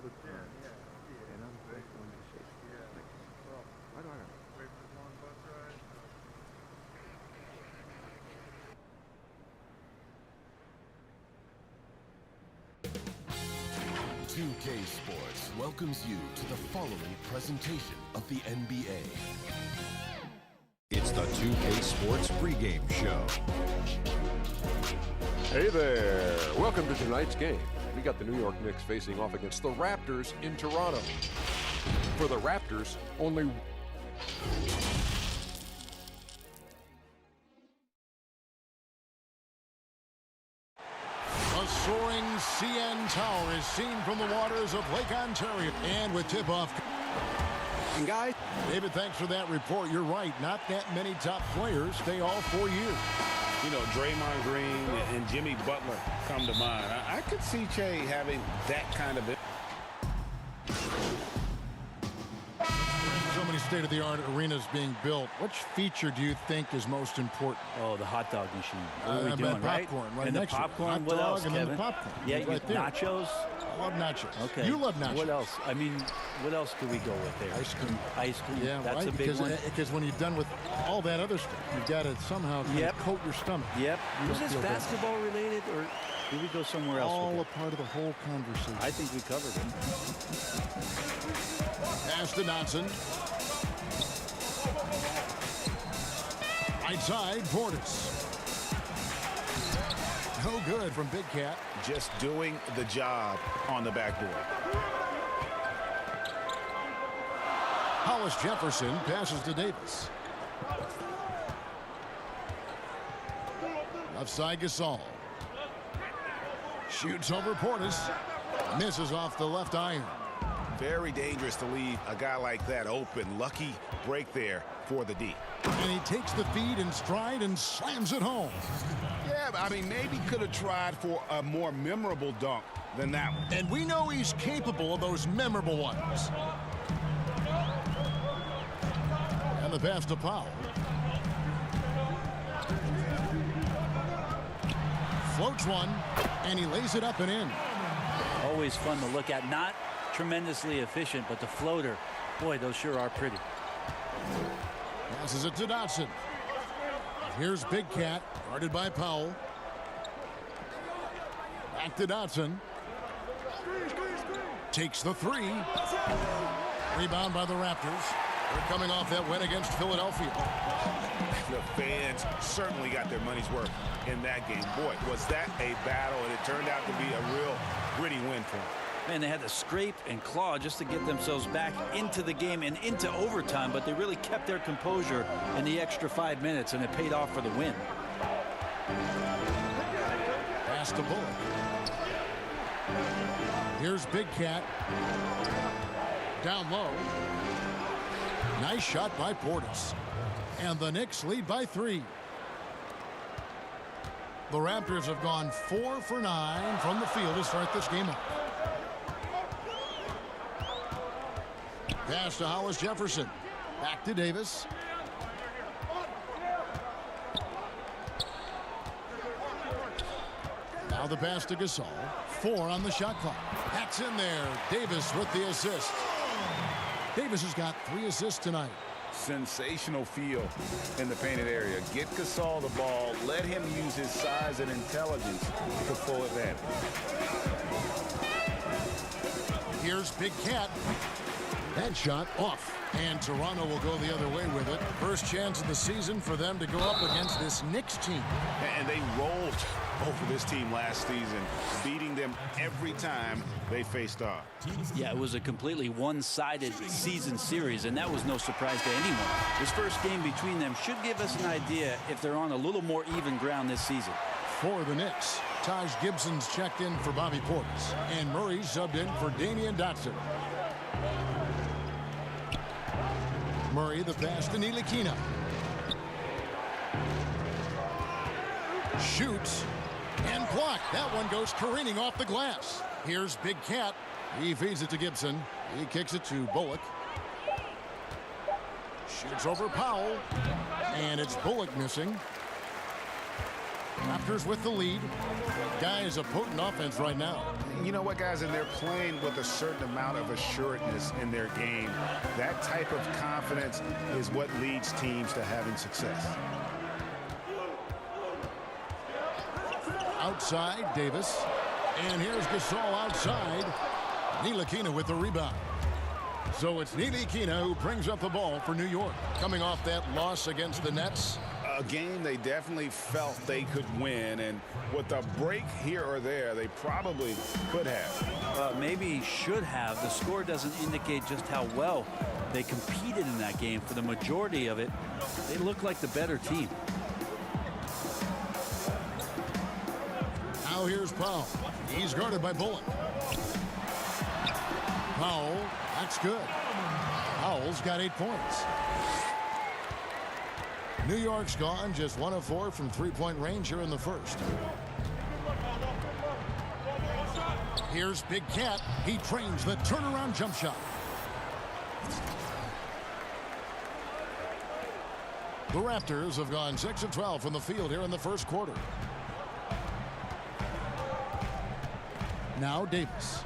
And I'm the first one to shake. Why do I know? Wait for the long bus ride. 2K Sports welcomes you to the following presentation of the NBA. It's the 2K Sports pregame show. Hey there. Welcome to tonight's game. We got the New York Knicks facing off against the Raptors in Toronto. For the Raptors, only... A soaring CN Tower is seen from the waters of Lake Ontario. And with tip-off... And guys... David, thanks for that report. You're right. Not that many top players stay all 4 years. You know, Draymond Green and Jimmy Butler come to mind. I could see Che having that kind of... So many state-of-the-art arenas being built. Which feature do you think is most important? Oh, the hot dog machine. What are we doing, right? Popcorn, right and the next to it. popcorn, Hot what dog else, and Kevin? then the popcorn. Yeah, right there. nachos. I love nachos. Okay. You love nachos. What else? I mean, what else do we go with there? Ice cream. Ice cream. Yeah, that's right? a big one. Because when you're done with all that other stuff, you've got to somehow kind of coat your stomach. Yep. You Was don't this feel bad. basketball related, or did we go somewhere else All with a part of the whole conversation. it? I think we covered it. Pass to Dotson. Right side, Portis. No good from Big Cat. Just doing the job on the backboard. Hollis Jefferson passes to Davis. Left side, Gasol. Shoots over Portis. Misses off the left iron. Very dangerous to leave a guy like that open. Lucky break there for the D. And he takes the feed in stride and slams it home. Yeah, I mean, maybe could have tried for a more memorable dunk than that one. And we know he's capable of those memorable ones. And the pass to Powell. Floats one, and he lays it up and in. Always fun to look at. Not tremendously efficient, but the floater, boy, those sure are pretty. Passes it to Dotson. Here's Big Cat, guarded by Powell. Back to Dotson. Takes the three. Rebound by the Raptors. They're coming off that win against Philadelphia. The fans certainly got their money's worth in that game. Boy, was that a battle, and it turned out to be a real gritty win for them. Man, they had to scrape and claw just to get themselves back into the game and into overtime, but they really kept their composure in the extra 5 minutes, and it paid off for the win. Pass to Bullock. Here's Big Cat. Down low. Nice shot by Portis. And the Knicks lead by 3. The Raptors have gone 4 for 9 from the field to start this game up. Pass to Hollis Jefferson. Back to Davis. Now the pass to Gasol. 4 on the shot clock. That's in there. Davis with the assist. Davis has got 3 assists tonight. Sensational feel in the painted area. Get Gasol the ball. Let him use his size and intelligence to full advantage. Here's Big Cat. That shot off. And Toronto will go the other way with it. First chance of the season for them to go up against this Knicks team. And they rolled over this team last season, beating them every time they faced off. Yeah, it was a completely one-sided season series, and that was no surprise to anyone. This first game between them should give us an idea if they're on a little more even ground this season. For the Knicks, Taj Gibson's checked in for Bobby Portis, and Murray subbed in for Damian Dotson. Murray, the pass to Ntilikina. Shoots and blocked. That one goes careening off the glass. Here's Big Cat. He feeds it to Gibson. He kicks it to Bullock. Shoots over Powell. And it's Bullock missing. Raptors with the lead. guy is a potent offense right now. You know what, guys, and they're playing with a certain amount of assuredness in their game. That type of confidence is what leads teams to having success. Outside, Davis. And here's Gasol outside. Ntilikina with the rebound. So it's Ntilikina who brings up the ball for New York. Coming off that loss against the Nets. A game they definitely felt they could win, and with a break here or there, they probably could have. Maybe should have. The score doesn't indicate just how well they competed in that game. For the majority of it, they look like the better team. Now here's Powell. He's guarded by Bullock. Powell, that's good. Powell's got 8 points. New York's gone just 1 of 4 from three-point range here in the first. Here's Big Cat. He trains the turnaround jump shot. The Raptors have gone 6 of 12 from the field here in the first quarter. Now Davis.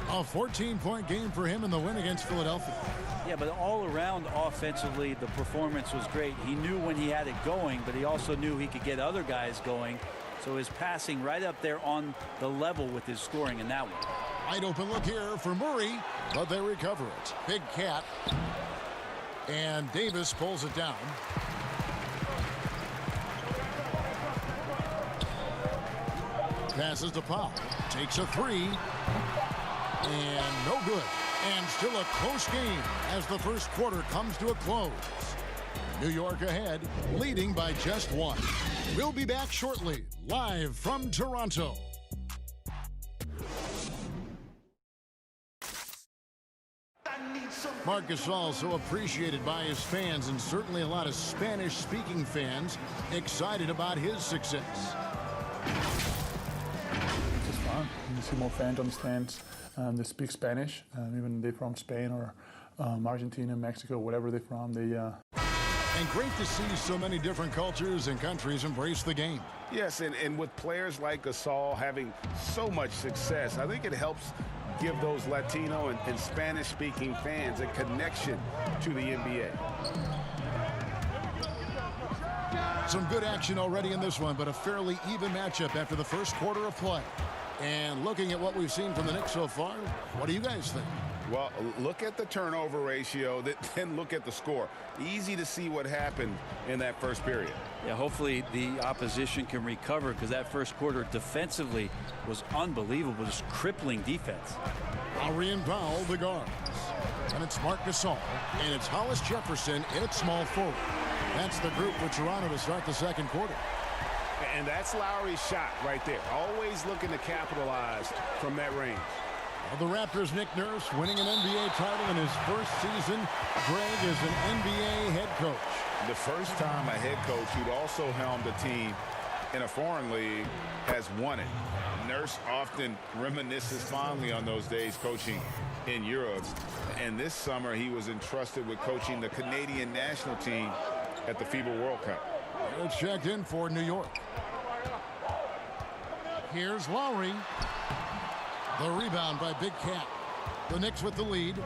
A 14-point game for him in the win against Philadelphia. Yeah, but all around offensively, the performance was great. He knew when he had it going, but he also knew he could get other guys going. So his passing right up there on the level with his scoring in that one. Wide open look here for Murray, but they recover it. Big Cat. And Davis pulls it down. Passes to Powell. Takes a three. And no good. And still a close game as the first quarter comes to a close. New York ahead, leading by just 1. We'll be back shortly, live from Toronto. Marc Gasol so appreciated by his fans, and certainly a lot of Spanish-speaking fans excited about his success. It's just fun. You see more fans on the stands. They speak Spanish, even they're from Spain or Argentina, Mexico, whatever they're from. And great to see so many different cultures and countries embrace the game. Yes, and with players like Gasol having so much success, I think it helps give those Latino and Spanish-speaking fans a connection to the NBA. Some good action already in this one, but a fairly even matchup after the first quarter of play. And looking at what we've seen from the Knicks so far, what do you guys think? Well, look at the turnover ratio, then look at the score. Easy to see what happened in that first period. Yeah, hopefully the opposition can recover, because that first quarter defensively was unbelievable, just crippling defense. Lowry and Powell, the guards. And it's Marc Gasol, and it's Hollis Jefferson in at small forward. That's the group for Toronto to start the second quarter. And that's Lowry's shot right there. Always looking to capitalize from that range. Well, the Raptors' Nick Nurse winning an NBA title in his first season. Greg is an NBA head coach. The first time a head coach who'd also helmed a team in a foreign league has won it. Nurse often reminisces fondly on those days coaching in Europe. And this summer he was entrusted with coaching the Canadian national team at the FIBA World Cup. It's checked in for New York. Here's Lowry. The rebound by Big Cat. The Knicks with the lead.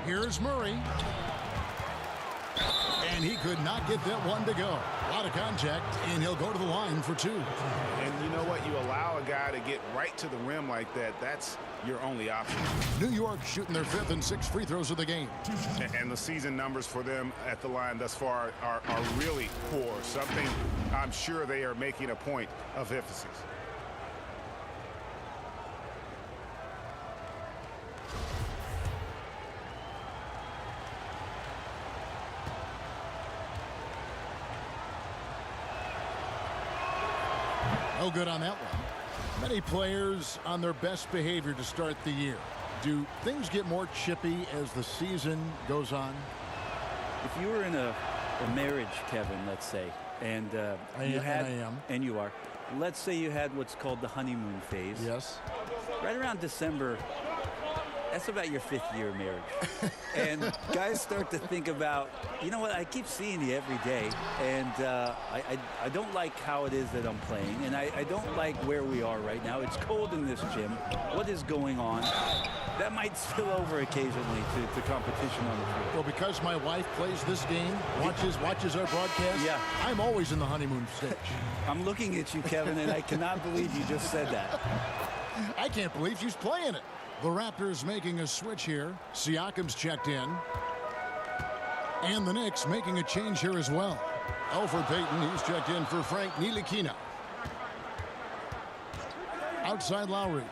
Here's Murray. And he could not get that one to go. A lot of contact, and he'll go to the line for 2. And you know what? You allow a guy to get right to the rim like that, that's your only option. New York shooting their 5th and 6th free throws of the game. And the season numbers for them at the line thus far are really poor. Something I'm sure they are making a point of emphasis. No good on that one. Many players on their best behavior to start the year. Do things get more chippy as the season goes on? If you were in a marriage, Kevin, let's say, and you are. Let's say you had what's called the honeymoon phase. Yes. Right around December, that's about your 5th year of marriage. And guys start to think about, you know what, I keep seeing you every day, and I don't like how it is that I'm playing, and I don't like where we are right now. It's cold in this gym. What is going on? That might spill over occasionally to competition on the field. Well, because my wife plays this game, watches our broadcast, yeah. I'm always in the honeymoon stage. I'm looking at you, Kevin, and I cannot believe you just said that. I can't believe she's playing it. The Raptors making a switch here. Siakam's checked in. And the Knicks making a change here as well. Elfrid Payton, he's checked in for Frank Ntilikina. Outside Lowry.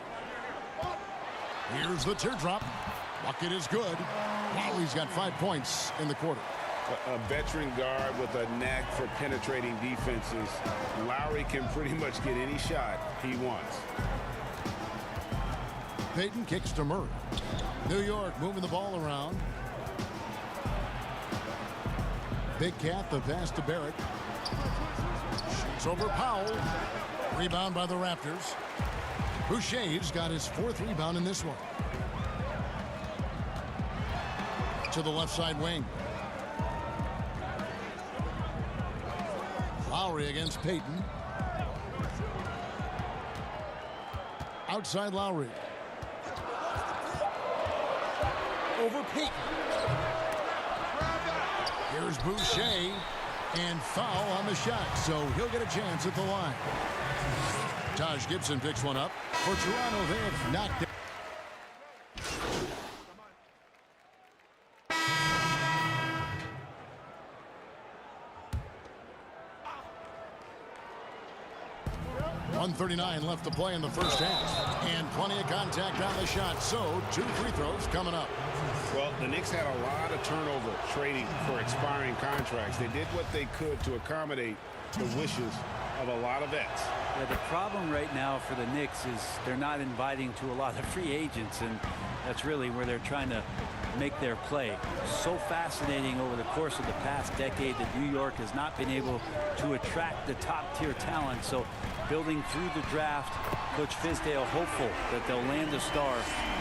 Here's the teardrop. Bucket is good. Lowry's got 5 points in the quarter. A veteran guard with a knack for penetrating defenses. Lowry can pretty much get any shot he wants. Payton kicks to Murray. New York moving the ball around. Big Cat, the pass to Barrett. Shoots over Powell. Rebound by the Raptors. Boucher's got his 4th rebound in this one. To the left side wing. Lowry against Payton. Outside Lowry. Over Payton. Here's Boucher. And foul on the shot, so he'll get a chance at the line. Taj Gibson picks one up. For Toronto, they have knocked it. .139 left to play in the first half. And plenty of contact on the shot, so 2 free throws coming up. Well, the Knicks had a lot of turnover trading for expiring contracts. They did what they could to accommodate the wishes of a lot of vets. Yeah, the problem right now for the Knicks is they're not inviting to a lot of free agents, and that's really where they're trying to make their play. So fascinating over the course of the past decade that New York has not been able to attract the top-tier talent. So building through the draft, Coach Fizdale hopeful that they'll land a star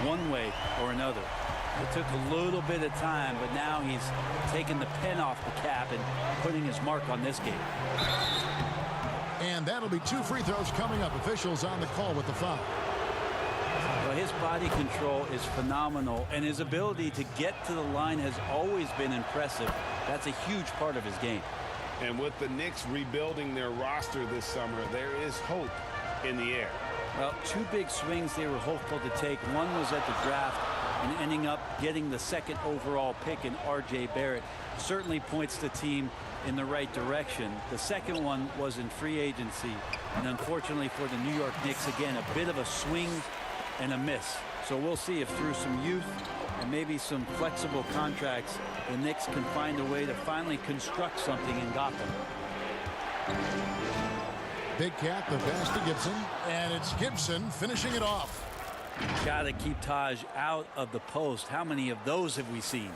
one way or another. It took a little bit of time, but now he's taking the pen off the cap and putting his mark on this game. And that'll be 2 free throws coming up. Officials on the call with the foul. Well, his body control is phenomenal, and his ability to get to the line has always been impressive. That's a huge part of his game. And with the Knicks rebuilding their roster this summer, there is hope in the air. Well, 2 big swings they were hopeful to take. One was at the draft and ending up getting the 2nd overall pick in R.J. Barrett. Certainly points the team in the right direction. The second one was in free agency, and unfortunately for the New York Knicks, again, a bit of a swing and a miss. So we'll see if through some youth and maybe some flexible contracts, the Knicks can find a way to finally construct something in Gotham. Big Cat, the pass to Gibson, and it's Gibson finishing it off. Got to keep Taj out of the post. How many of those have we seen?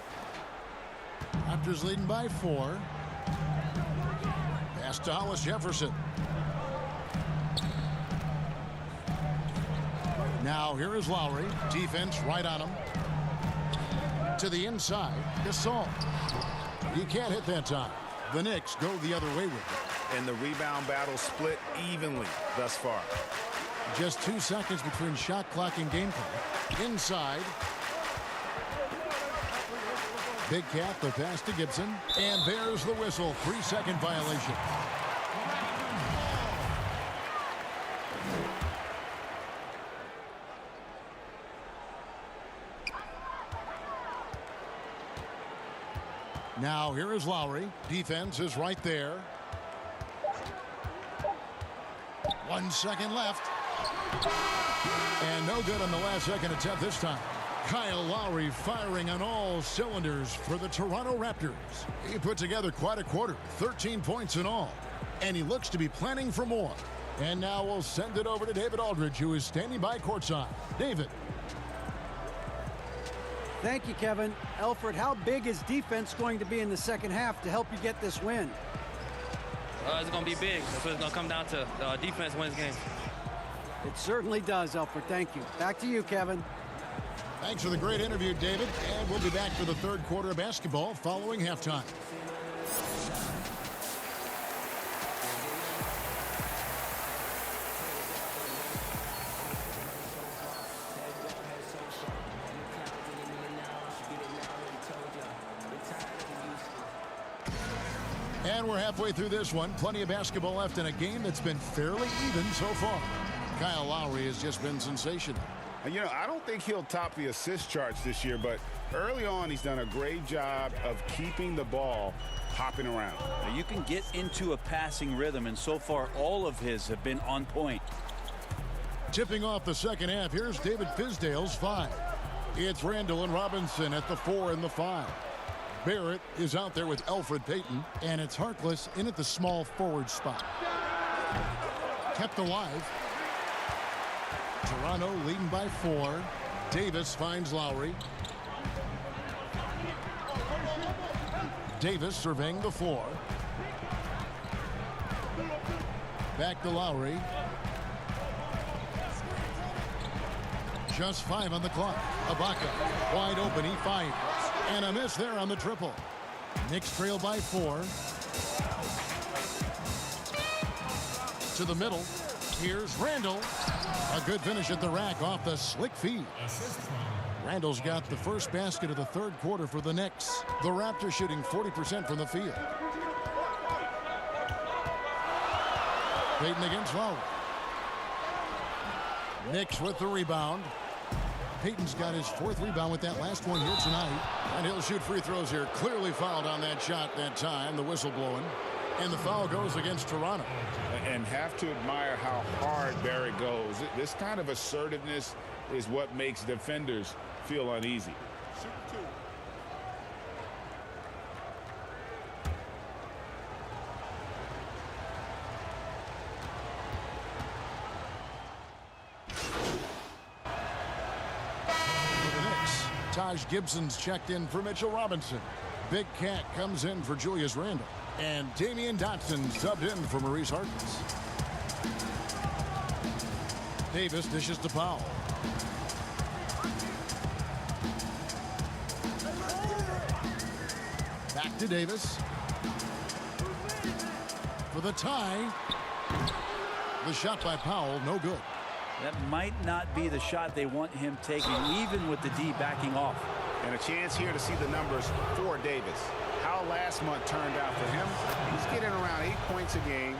Raptors leading by 4. Pass to Hollis Jefferson. Now here is Lowry. Defense right on him. To the inside. Gasol. He can't hit that time. The Knicks go the other way with it. And the rebound battle split evenly thus far. Just 2 seconds between shot clock and game clock. Inside. Big Cat, the pass to Gibson. And there's the whistle. 3-second violation. Now here is Lowry. Defense is right there. 1 second left. And no good on the last second attempt this time. Kyle Lowry firing on all cylinders for the Toronto Raptors. He put together quite a quarter, 13 points in all. And he looks to be planning for more. And now we'll send it over to David Aldridge, who is standing by courtside. David. Thank you, Kevin. Elfrid, how big is defense going to be in the second half to help you get this win? It's going to be big. That's what it's going to come down to. Defense wins games. It certainly does, Elfrid. Thank you. Back to you, Kevin. Thanks for the great interview, David. And we'll be back for the third quarter of basketball following halftime. And we're halfway through this one. Plenty of basketball left in a game that's been fairly even so far. Kyle Lowry has just been sensational. You know, I don't think he'll top the assist charts this year, but early on he's done a great job of keeping the ball hopping around. Now, you can get into a passing rhythm, and so far all of his have been on point. Tipping off the second half, here's David Fizdale's 5. It's Randall and Robinson at the 4 and the 5. Barrett is out there with Elfrid Payton, and it's Harkless in at the small forward spot. Kept alive. Toronto leading by 4. Davis finds Lowry. Davis surveying the floor. Back to Lowry. Just 5 on the clock. Ibaka wide open. He fires. And a miss there on the triple. Knicks trail by 4. To the middle. Here's Randall. A good finish at the rack off the slick feed. Randall's got the first basket of the third quarter for the Knicks. The Raptors shooting 40% from the field. Payton against Lowry. Knicks with the rebound. Payton's got his 4th rebound with that last one here tonight. And he'll shoot free throws here. Clearly fouled on that shot that time. The whistle blowing. And the foul goes against Toronto. And have to admire how hard Barrett goes. This kind of assertiveness is what makes defenders feel uneasy. Taj Gibson's checked in for Mitchell Robinson. Big Cat comes in for Julius Randle. And Damian Dotson subbed in for Maurice Harkless. Davis dishes to Powell. Back to Davis. For the tie. The shot by Powell, no good. That might not be the shot they want him taking, even with the D backing off. And a chance here to see the numbers for Davis. How last month turned out for him. He's getting around 8 points a game,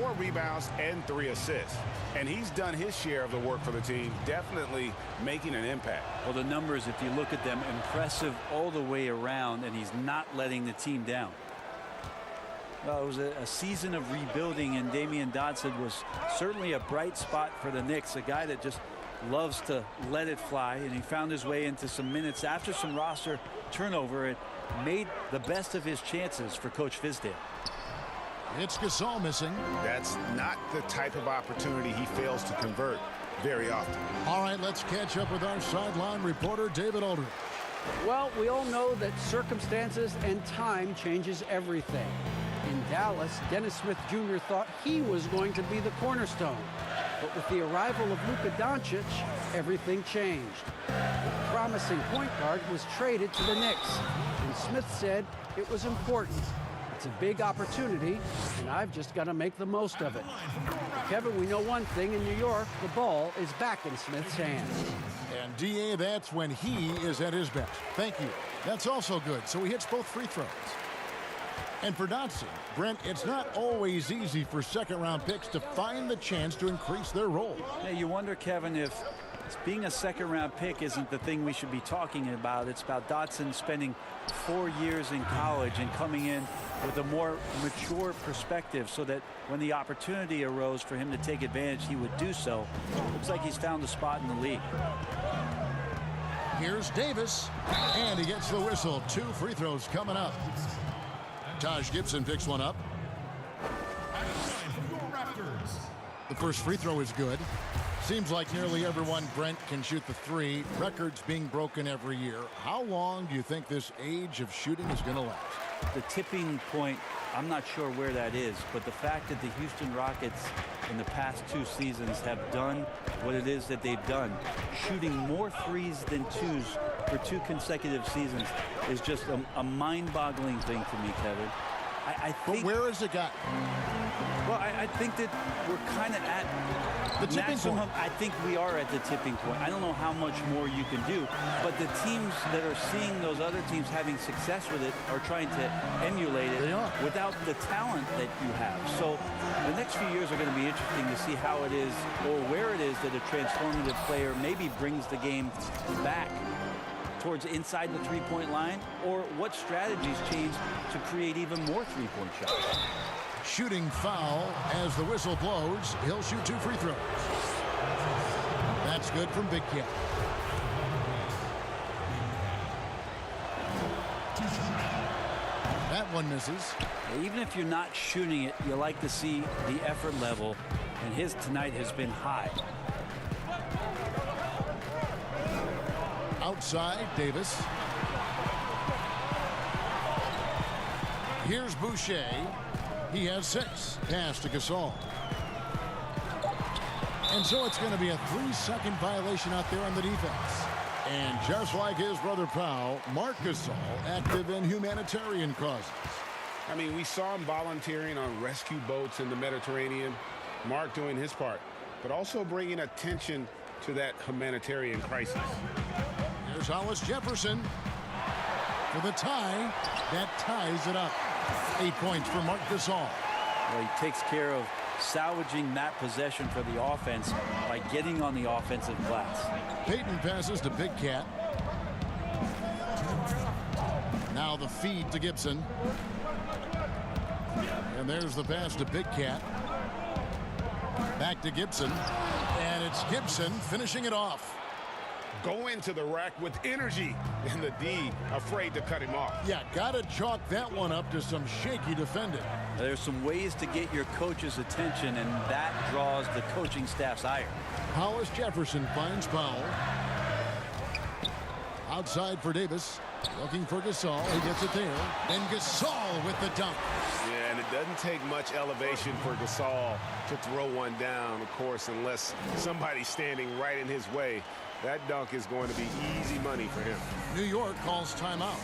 4 rebounds, and 3 assists. And he's done his share of the work for the team, definitely making an impact. Well, the numbers, if you look at them, impressive all the way around, and he's not letting the team down. Well, it was a season of rebuilding, and Damian Dotson was certainly a bright spot for the Knicks, a guy that just loves to let it fly, and he found his way into some minutes after some roster turnover and made the best of his chances for Coach Fizdale. It's Gasol missing. That's not the type of opportunity he fails to convert very often. All right, let's catch up with our sideline reporter, David Aldridge. Well, we all know that circumstances and time changes everything. In Dallas, Dennis Smith Jr. thought he was going to be the cornerstone. But with the arrival of Luka Doncic, everything changed. The promising point guard was traded to the Knicks, and Smith said it was important. It's a big opportunity, and I've just got to make the most of it. Kevin, we know one thing in New York, the ball is back in Smith's hands. And D.A., that's when he is at his best. Thank you. That's also good, so he hits both free throws. And for Dotson, Brent, it's not always easy for second-round picks to find the chance to increase their role. Yeah, you wonder, Kevin, if being a second-round pick isn't the thing we should be talking about. It's about Dotson spending 4 years in college and coming in with a more mature perspective so that when the opportunity arose for him to take advantage, he would do so. Looks like he's found a spot in the league. Here's Davis, and he gets the whistle. 2 free throws coming up. Taj Gibson picks one up. The first free throw is good. Seems like nearly everyone, Brent, can shoot the three. Records being broken every year. How long do you think this age of shooting is going to last? The tipping point, I'm not sure where that is, but the fact that the Houston Rockets in the past 2 seasons have done what it is that they've done, shooting more threes than twos for 2 consecutive seasons, is just a mind-boggling thing to me, Kevin. I think, but where has it gotten? Well, I think that we're kind of at the tipping point. I think we are at the tipping point. I don't know how much more you can do, but the teams that are seeing those other teams having success with it are trying to emulate it without the talent that you have. So the next few years are going to be interesting to see how it is or where it is that a transformative player maybe brings the game back towards inside the three-point line, or what strategies change to create even more three-point shots. Shooting foul as the whistle blows. He'll shoot 2 free throws. That's good from Big Cat. That one misses. Even if you're not shooting it, you like to see the effort level, and his tonight has been high. Outside, Davis. Here's Boucher. He has 6. Pass to Gasol. And so it's going to be a 3-second violation out there on the defense. And just like his brother Powell, Marc Gasol active in humanitarian causes. I mean, we saw him volunteering on rescue boats in the Mediterranean. Mark doing his part, but also bringing attention to that humanitarian crisis. Here's Hollis Jefferson for the tie. That ties it up. 8 points for Marc Gasol. Well, he takes care of salvaging that possession for the offense by getting on the offensive glass. Payton passes to Big Cat. Now the feed to Gibson. And there's the pass to Big Cat. Back to Gibson. And it's Gibson finishing it off. Go into the rack with energy, and the D afraid to cut him off. Yeah, gotta chalk that one up to some shaky defending. There's some ways to get your coach's attention, and that draws the coaching staff's ire. Hollis Jefferson finds Powell. Outside for Davis. Looking for Gasol. He gets it there. And Gasol with the dunk. Yeah, and it doesn't take much elevation for Gasol to throw one down, of course, unless somebody's standing right in his way. That dunk is going to be easy money for him. New York calls timeout.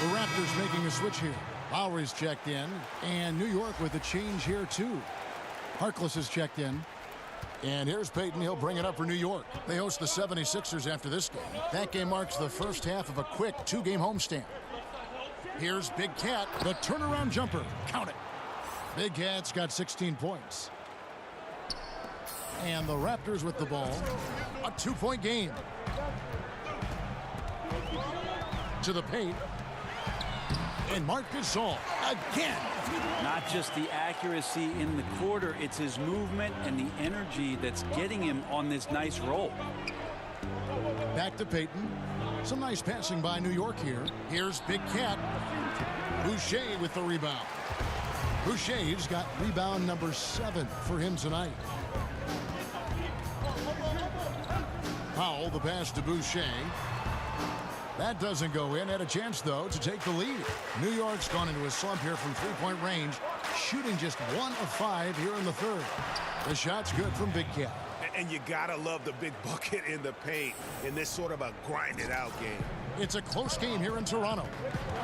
The Raptors making a switch here. Lowry's checked in, and New York with a change here too. Harkless is checked in. And here's Payton. He'll bring it up for New York. They host the 76ers after this game. That game marks the first half of a quick 2-game homestand. Here's Big Cat, the turnaround jumper. Count it. Big Cat's got 16 points. And the Raptors with the ball. A 2-point game. To the paint. And Marc Gasol again. Not just the accuracy in the quarter, it's his movement and the energy that's getting him on this nice roll. Back to Payton. Some nice passing by New York here. Here's Big Cat. Boucher with the rebound. Boucher's got rebound number 7 for him tonight. Powell, the pass to Boucher. That doesn't go in. Had a chance, though, to take the lead. New York's gone into a slump here from three-point range, shooting just 1 of 5 here in the third. The shot's good from Big Cat. And you gotta love the big bucket in the paint in this sort of a grind-it-out game. It's a close game here in Toronto.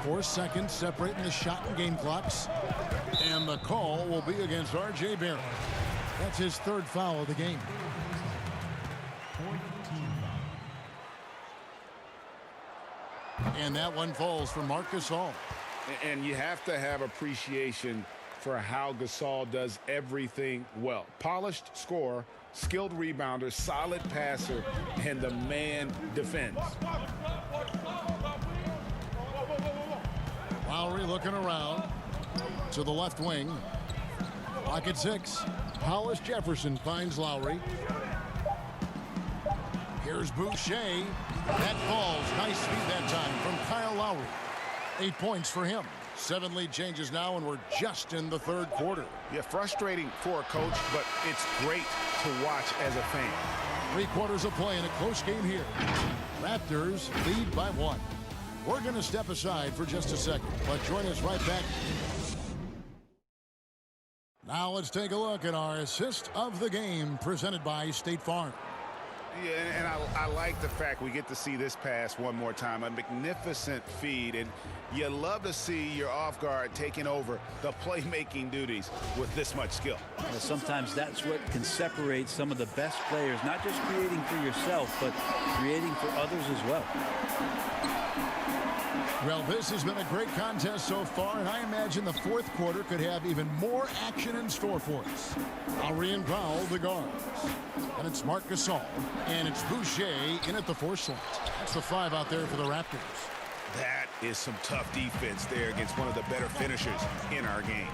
4 seconds separating the shot and game clocks. And the call will be against R.J. Barrett. That's his 3rd foul of the game. And that one falls for Marc Gasol. And you have to have appreciation for how Gasol does everything well. Polished scorer, skilled rebounder, solid passer, and the man defends. Lowry looking around to the left wing. Clock at 6. Hollis Jefferson finds Lowry. Here's Boucher. That falls. Nice feed that time from Kyle Lowry. 8 points for him. 7 lead changes now, and we're just in the third quarter. Yeah, frustrating for a coach, but it's great to watch as a fan. 3 quarters of play in a close game here. Raptors lead by 1. We're going to step aside for just a second, but join us right back. Now let's take a look at our assist of the game presented by State Farm. Yeah, and I like the fact we get to see this pass one more time. A magnificent feed, and you love to see your off guard taking over the playmaking duties with this much skill. Well, sometimes that's what can separate some of the best players, not just creating for yourself, but creating for others as well. Well, this has been a great contest so far, and I imagine the fourth quarter could have even more action in store for us. Lowry and Powell, the guards. And it's Marc Gasol, and it's Boucher in at the 4 slot. That's the 5 out there for the Raptors. That is some tough defense there against one of the better finishers in our game.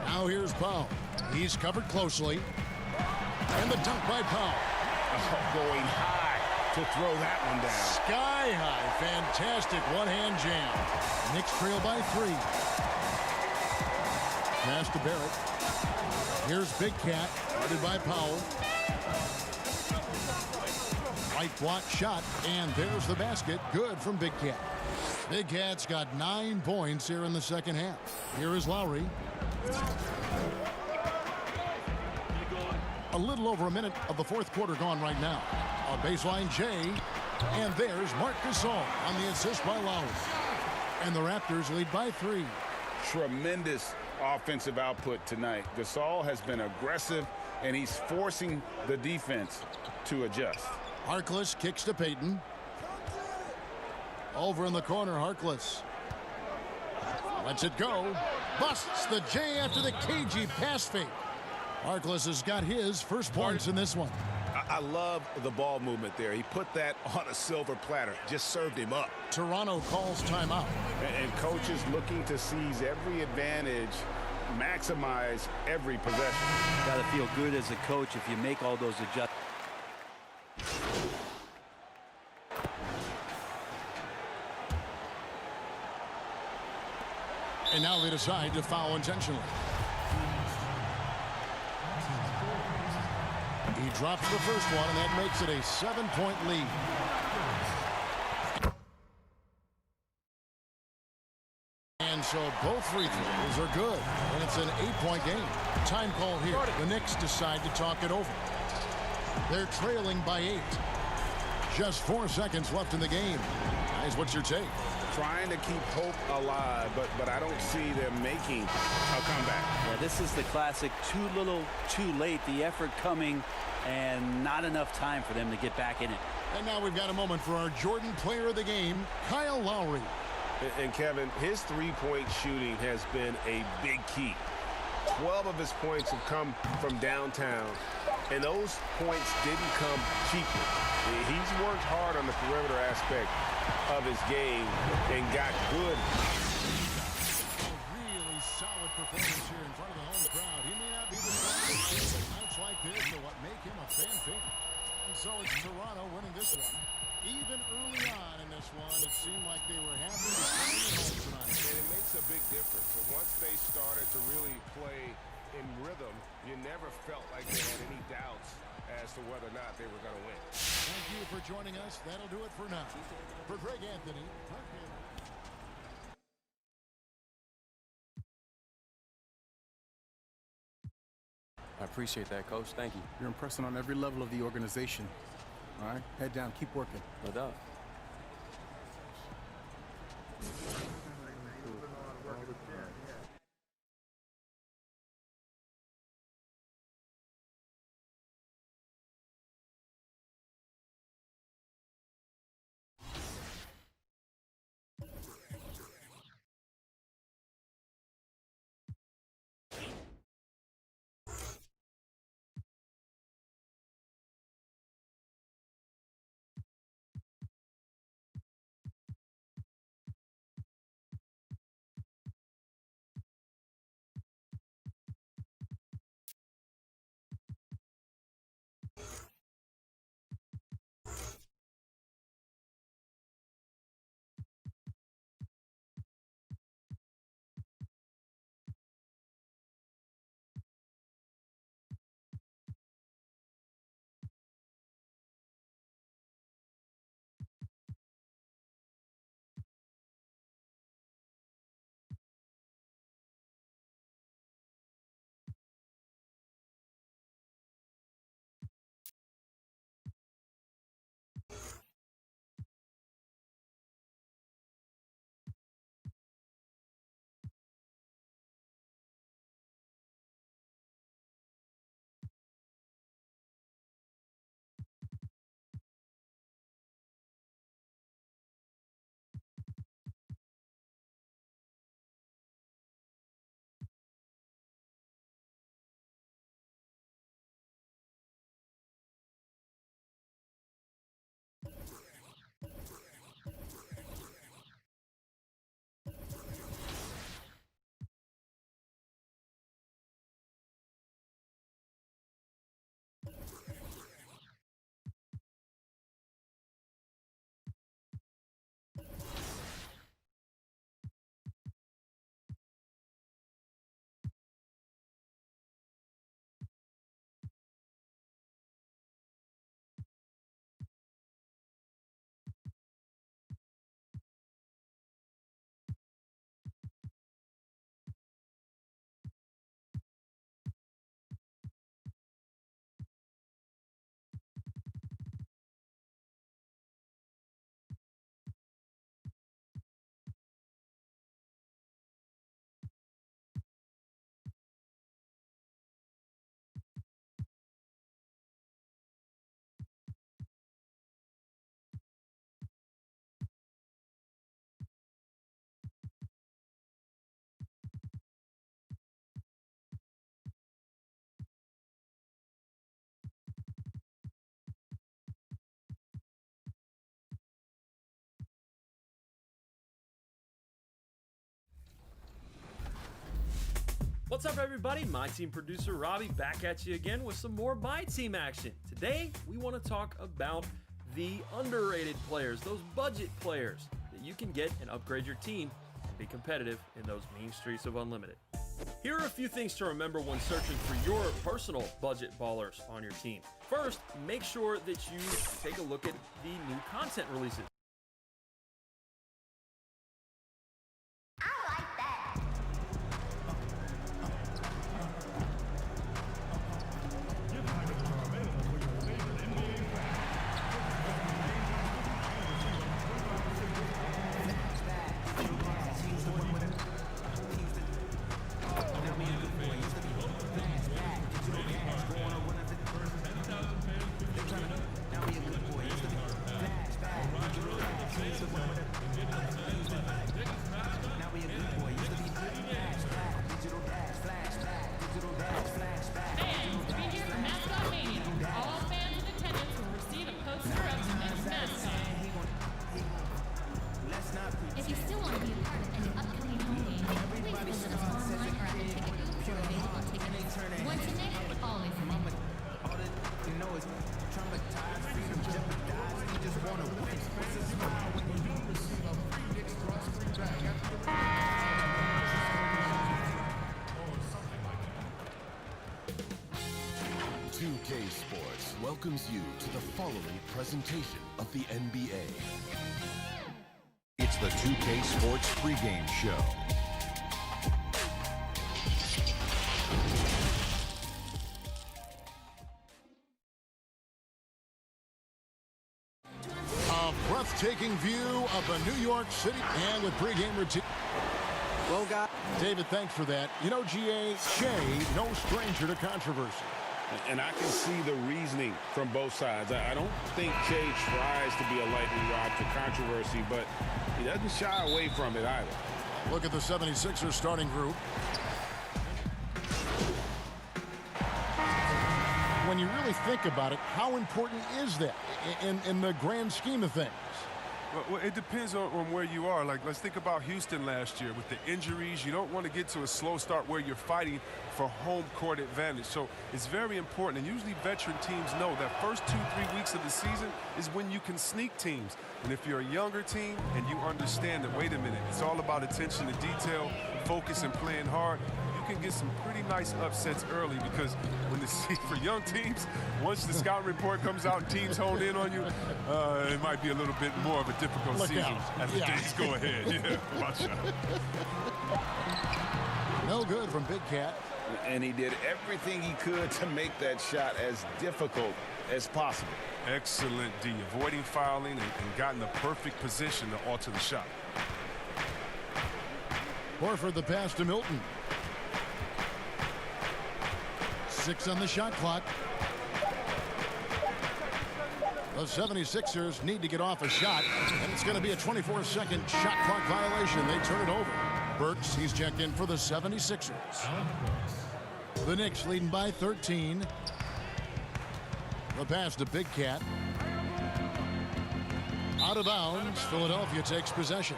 Now here's Powell. He's covered closely. And the dunk by Powell. Oh, going high to throw that one down. Sky high. Fantastic one-hand jam. Knicks trail by 3. Pass to Barrett. Here's Big Cat, guarded by Powell. Right block shot, and there's the basket. Good from Big Cat. Big Cat's got 9 points here in the second half. Here is Lowry. A little over a minute of the fourth quarter gone right now. On baseline, Jay. And there's Marc Gasol on the assist by Lowry. And the Raptors lead by 3. Tremendous offensive output tonight. Gasol has been aggressive, and he's forcing the defense to adjust. Harkless kicks to Payton. Over in the corner, Harkless. Lets it go. Busts the J after the cagey pass fake. Harkless has got his first points in this one. I love the ball movement there. He put that on a silver platter. Just served him up. Toronto calls timeout. And coaches looking to seize every advantage, maximize every possession. Got to feel good as a coach if you make all those adjustments. And now they decide to foul intentionally. He drops the first one, and that makes it a 7-point lead. And so both free throws are good, and it's an 8-point game. Time call here. The Knicks decide to talk it over. They're trailing by 8. Just 4 seconds left in the game. Guys, what's your take? Trying to keep hope alive, but I don't see them making a comeback. Yeah, this is the classic too little, too late. The effort coming and not enough time for them to get back in it. And now we've got a moment for our Jordan player of the game, Kyle Lowry. And Kevin, his three-point shooting has been a big key. 12 of his points have come from downtown, and those points didn't come cheaply. He's worked hard on the perimeter aspect of his game and got good. A really solid performance here in front of the home crowd. He may not be the strongest, but nights like this are what make him a fan favorite. And so it's Toronto winning this one. Even early on in this one, it seemed like they were happy to come in home tonight. And it makes a big difference. And once they started to really play in rhythm, you never felt like they had any doubts as to whether or not they were going to win. Thank you for joining us. That'll do it for now. For Greg Anthony. I appreciate that, Coach. Thank you. You're impressing on every level of the organization. All right, head down, keep working. No doubt. What's up, everybody? My team producer Robbie back at you again with some more My Team action. Today, we want to talk about the underrated players, those budget players that you can get and upgrade your team and be competitive in those mean streets of Unlimited. Here are a few things to remember when searching for your personal budget ballers on your team. First, make sure that you take a look at the new content releases. If you still want to be a part of any upcoming home game, please visit us online or at the ticket booth for available tickets. Once a Nick, always a Nick. All that you know is traumatized, freedom jeopardized. You just want to win. What's a smile when you receive a free Knicks cross free bag? 2K Sports welcomes you to the following presentation of the NBA. It's the 2K Sports pregame show. A breathtaking view of the New York City and with pregame routine. Well, guys. David, thanks for that. You know, G.A. Shea, no stranger to controversy. And I can see the reasoning from both sides. I don't think Jay tries to be a lightning rod for controversy, but he doesn't shy away from it either. Look at the 76ers starting group. When you really think about it, how important is that in the grand scheme of things? Well, it depends on where you are. Like, let's think about Houston last year with the injuries. You don't want to get to a slow start where you're fighting for home court advantage. So it's very important. And usually veteran teams know that first 2-3 weeks of the season is when you can sneak teams. And if you're a younger team and you understand that, wait a minute, it's all about attention to detail, focus, and playing hard, you can get some pretty nice upsets early, because when for young teams, once the scouting report comes out and teams hone in on you, it might be a little bit more of a difficult season as the days go ahead. Yeah, watch out. No good from Big Cat. And he did everything he could to make that shot as difficult as possible. Excellent D, avoiding fouling and got in the perfect position to alter the shot. Horford the pass to Milton. 6 on the shot clock. The 76ers need to get off a shot, and it's going to be a 24-second shot clock violation. They turn it over. Burks, he's checked in for the 76ers. The Knicks leading by 13. The pass to Big Cat. Out of bounds. Philadelphia takes possession.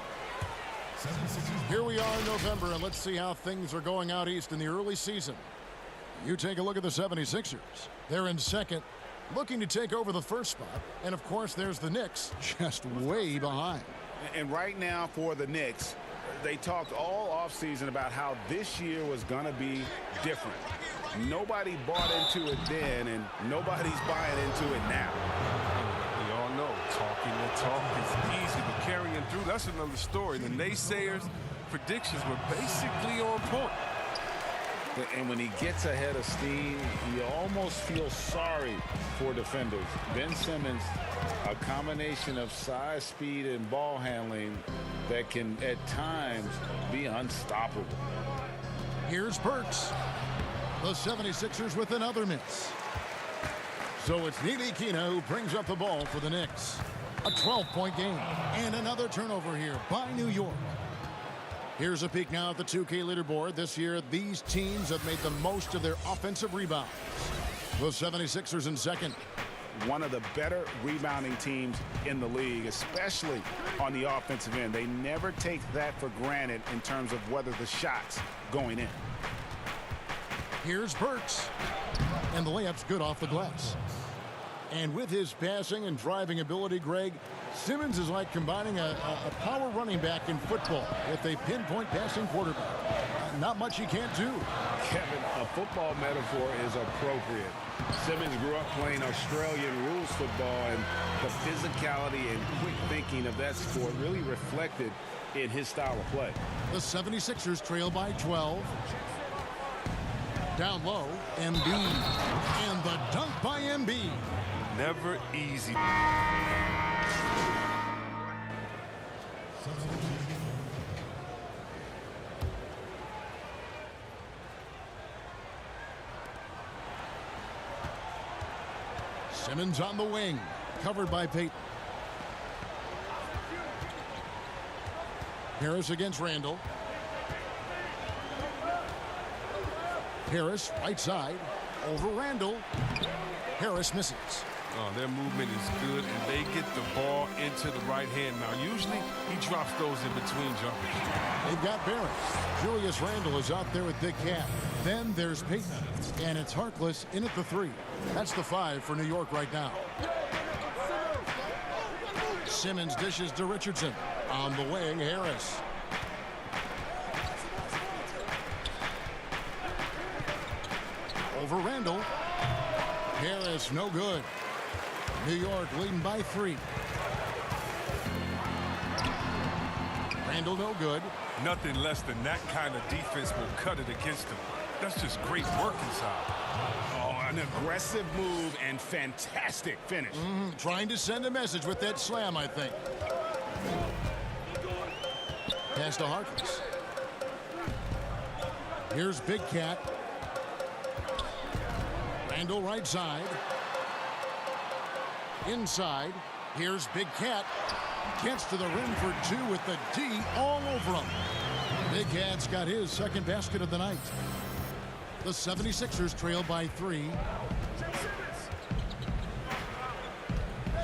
Here we are in November, and let's see how things are going out east in the early season. You take a look at the 76ers. They're in second, looking to take over the first spot. And, of course, there's the Knicks just way behind. And right now for the Knicks, they talked all offseason about how this year was going to be different. Nobody bought into it then, and nobody's buying into it now. We all know talking the talk is easy, but carrying through, that's another story. The naysayers' predictions were basically on point. And when he gets ahead of steam, you almost feel sorry for defenders. Ben Simmons, a combination of size, speed, and ball handling that can, at times, be unstoppable. Here's Burks. The 76ers with another miss. So it's Ntilikina who brings up the ball for the Knicks. A 12-point game and another turnover here by New York. Here's a peek now at the 2K leaderboard. This year, these teams have made the most of their offensive rebounds. The 76ers in second. One of the better rebounding teams in the league, especially on the offensive end. They never take that for granted in terms of whether the shot's going in. Here's Burks. And the layup's good off the glass. And with his passing and driving ability, Greg, Simmons is like combining a power running back in football with a pinpoint passing quarterback. Not much he can't do. Kevin, a football metaphor is appropriate. Simmons grew up playing Australian rules football, and the physicality and quick thinking of that sport really reflected in his style of play. The 76ers trail by 12. Down low, Embiid. And the dunk by Embiid. Never easy. Simmons on the wing, covered by Payton. Harris against Randall. Harris, right side, over Randall. Harris misses. Oh, their movement is good, and they get the ball into the right hand. Now, usually he drops those in between jumpers. They've got Barron. Julius Randle is out there with Big Cat. Then there's Payton, and it's Harkless in at the 3. That's the 5 for New York right now. Simmons dishes to Richardson. On the wing, Harris. Over Randall. Harris, no good. New York leading by 3. Randall, no good. Nothing less than that kind of defense will cut it against them. That's just great work inside. Oh, an aggressive move and fantastic finish. Trying to send a message with that slam, I think. Pass to Harkless. Here's Big Cat. Randall right side. Inside. Here's Big Cat. Gets to the rim for 2 with the D all over him. Big Cat's got his second basket of the night. The 76ers trail by 3.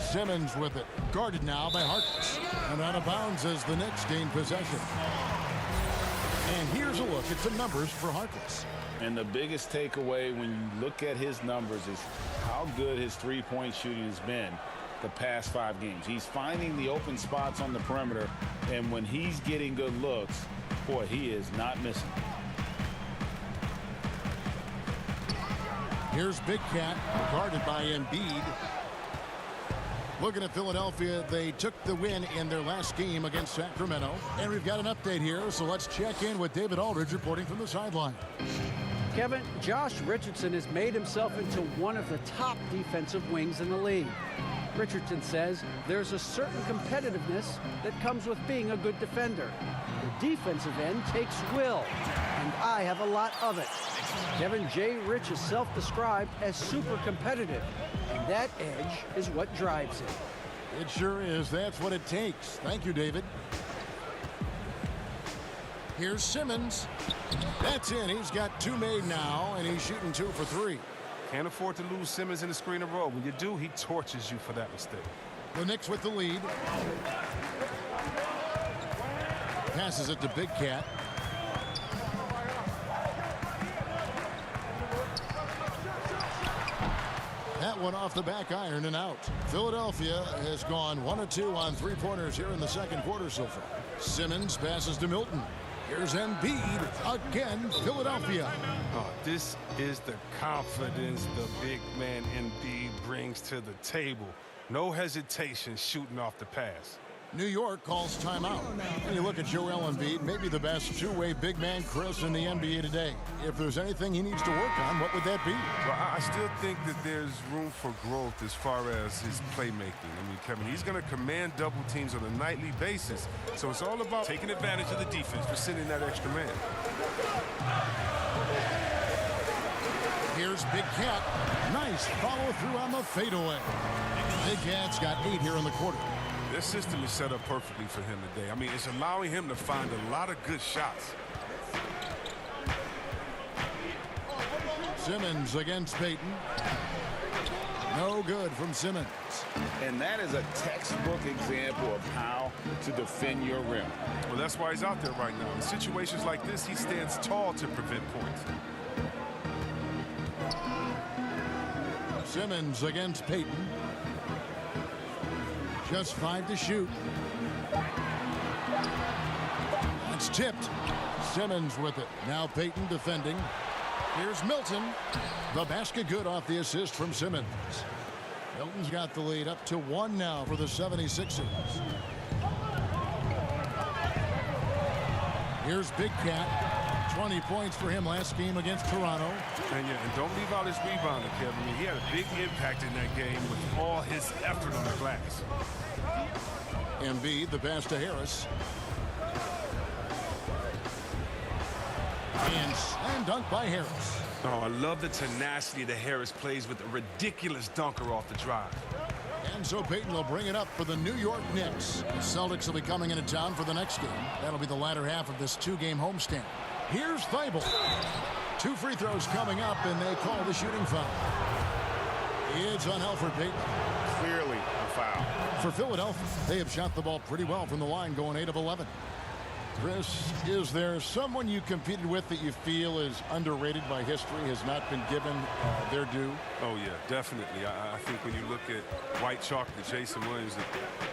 Simmons with it. Guarded now by Harkless. And out of bounds as the Knicks gain possession. And here's a look at some numbers for Harkless. And the biggest takeaway when you look at his numbers is how good his three-point shooting has been the past 5 games. He's finding the open spots on the perimeter, and when he's getting good looks, boy, he is not missing. Here's Big Cat, guarded by Embiid. Looking at Philadelphia, they took the win in their last game against Sacramento. And we've got an update here, so let's check in with David Aldridge reporting from the sideline. Kevin, Josh Richardson has made himself into one of the top defensive wings in the league. Richardson says there's a certain competitiveness that comes with being a good defender. The defensive end takes will, and I have a lot of it. Kevin J. Rich is self-described as super competitive, and that edge is what drives him. It sure is. That's what it takes. Thank you, David. Here's Simmons. That's in. He's got 2 made now, and he's shooting 2 for 3. Can't afford to lose Simmons in the screen and roll. When you do, he torches you for that mistake. The Knicks with the lead. Passes it to Big Cat. That one off the back iron and out. Philadelphia has gone 1 of 2 on 3-pointers here in the second quarter so far. Simmons passes to Milton. Here's Embiid again, Philadelphia. Oh, this is the confidence the big man Embiid brings to the table. No hesitation shooting off the pass. New York calls timeout. And you look at Joel Embiid, maybe the best two-way big man Chris in the NBA today. If there's anything he needs to work on, what would that be? Well, I still think that there's room for growth as far as his playmaking. I mean, Kevin, he's going to command double teams on a nightly basis. So it's all about taking advantage of the defense for sending that extra man. Here's Big Cat. Nice follow-through on the fadeaway. Big Cat's got 8 here in the quarter. This system is set up perfectly for him today. I mean, it's allowing him to find a lot of good shots. Simmons against Payton. No good from Simmons. And that is a textbook example of how to defend your rim. Well, that's why he's out there right now. In situations like this, he stands tall to prevent points. Simmons against Payton. Just 5 to shoot. It's tipped. Simmons with it. Now Payton defending. Here's Milton. The basket good off the assist from Simmons. Milton's got the lead up to 1 now for the 76ers. Here's Big Cat. 20 points for him last game against Toronto. And don't leave out his rebounding, Kevin. I mean, he had a big impact in that game with all his effort on the glass. Embiid, the pass to Harris. And slam dunk by Harris. Oh, I love the tenacity that Harris plays with a ridiculous dunker off the drive. And so Payton will bring it up for the New York Knicks. The Celtics will be coming into town for the next game. That'll be the latter half of this 2-game homestand. Here's Thibault. 2 free throws coming up, and they call the shooting foul. It's on Elfrid Payton. Clearly a foul. For Philadelphia, they have shot the ball pretty well from the line, going 8 of 11. Chris, is there someone you competed with that you feel is underrated by history, has not been given their due? Oh, yeah, definitely. I think when you look at White Chocolate, Jason Williams,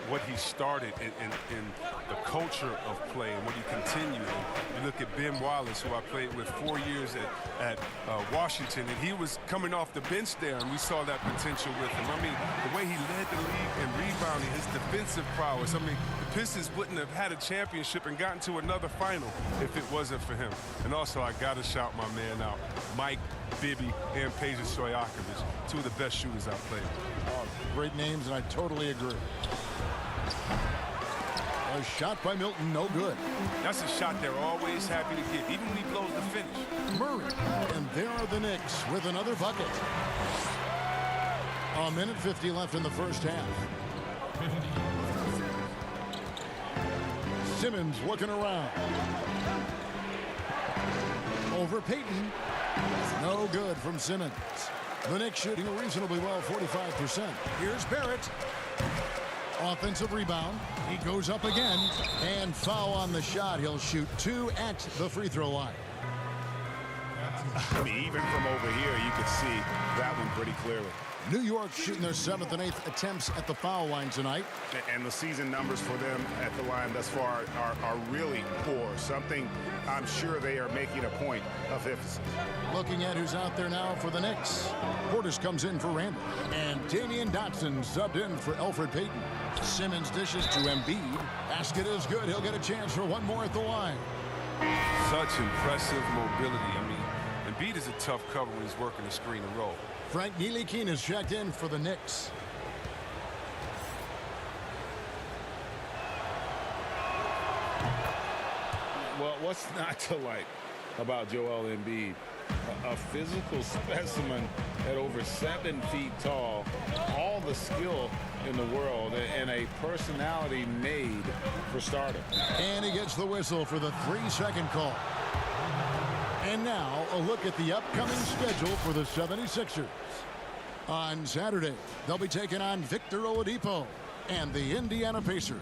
what he started in the culture of play and what he continued. And you look at Ben Wallace, who I played with 4 years at Washington, and he was coming off the bench there, and we saw that potential with him. I mean, the way he led the league in rebounding, his defensive prowess. I mean, the Pistons wouldn't have had a championship and gotten to another final if it wasn't for him. And also, I got to shout my man out, Mike Bibby and Peja Stojakovic, 2 of the best shooters I've played. Oh, great names, and I totally agree. A shot by Milton, no good. That's a shot they're always happy to get, even when he blows the finish. Murray, and there are the Knicks with another bucket. 1:50 left in the first half. Simmons looking around. Over Payton. No good from Simmons. The Knicks shooting reasonably well, 45%. Here's Barrett. Offensive rebound. He goes up again. And foul on the shot. He'll shoot 2 at the free throw line. I mean, even from over here, you could see that one pretty clearly. New York shooting their 7th and 8th attempts at the foul line tonight. And the season numbers for them at the line thus far are really poor. Something I'm sure they are making a point of emphasis. Looking at who's out there now for the Knicks. Portis comes in for Randall. And Damian Dotson subbed in for Elfrid Payton. Simmons dishes to Embiid. Basket is good. He'll get a chance for 1 more at the line. Such impressive mobility. I mean, Embiid is a tough cover when he's working the screen and roll. Frank Ntilikina is checked in for the Knicks. Well, what's not to like about Joel Embiid? A physical specimen at over 7 feet tall, all the skill in the world, and a personality made for stardom. And he gets the whistle for the 3-second call. And now, a look at the upcoming schedule for the 76ers. On Saturday, they'll be taking on Victor Oladipo and the Indiana Pacers.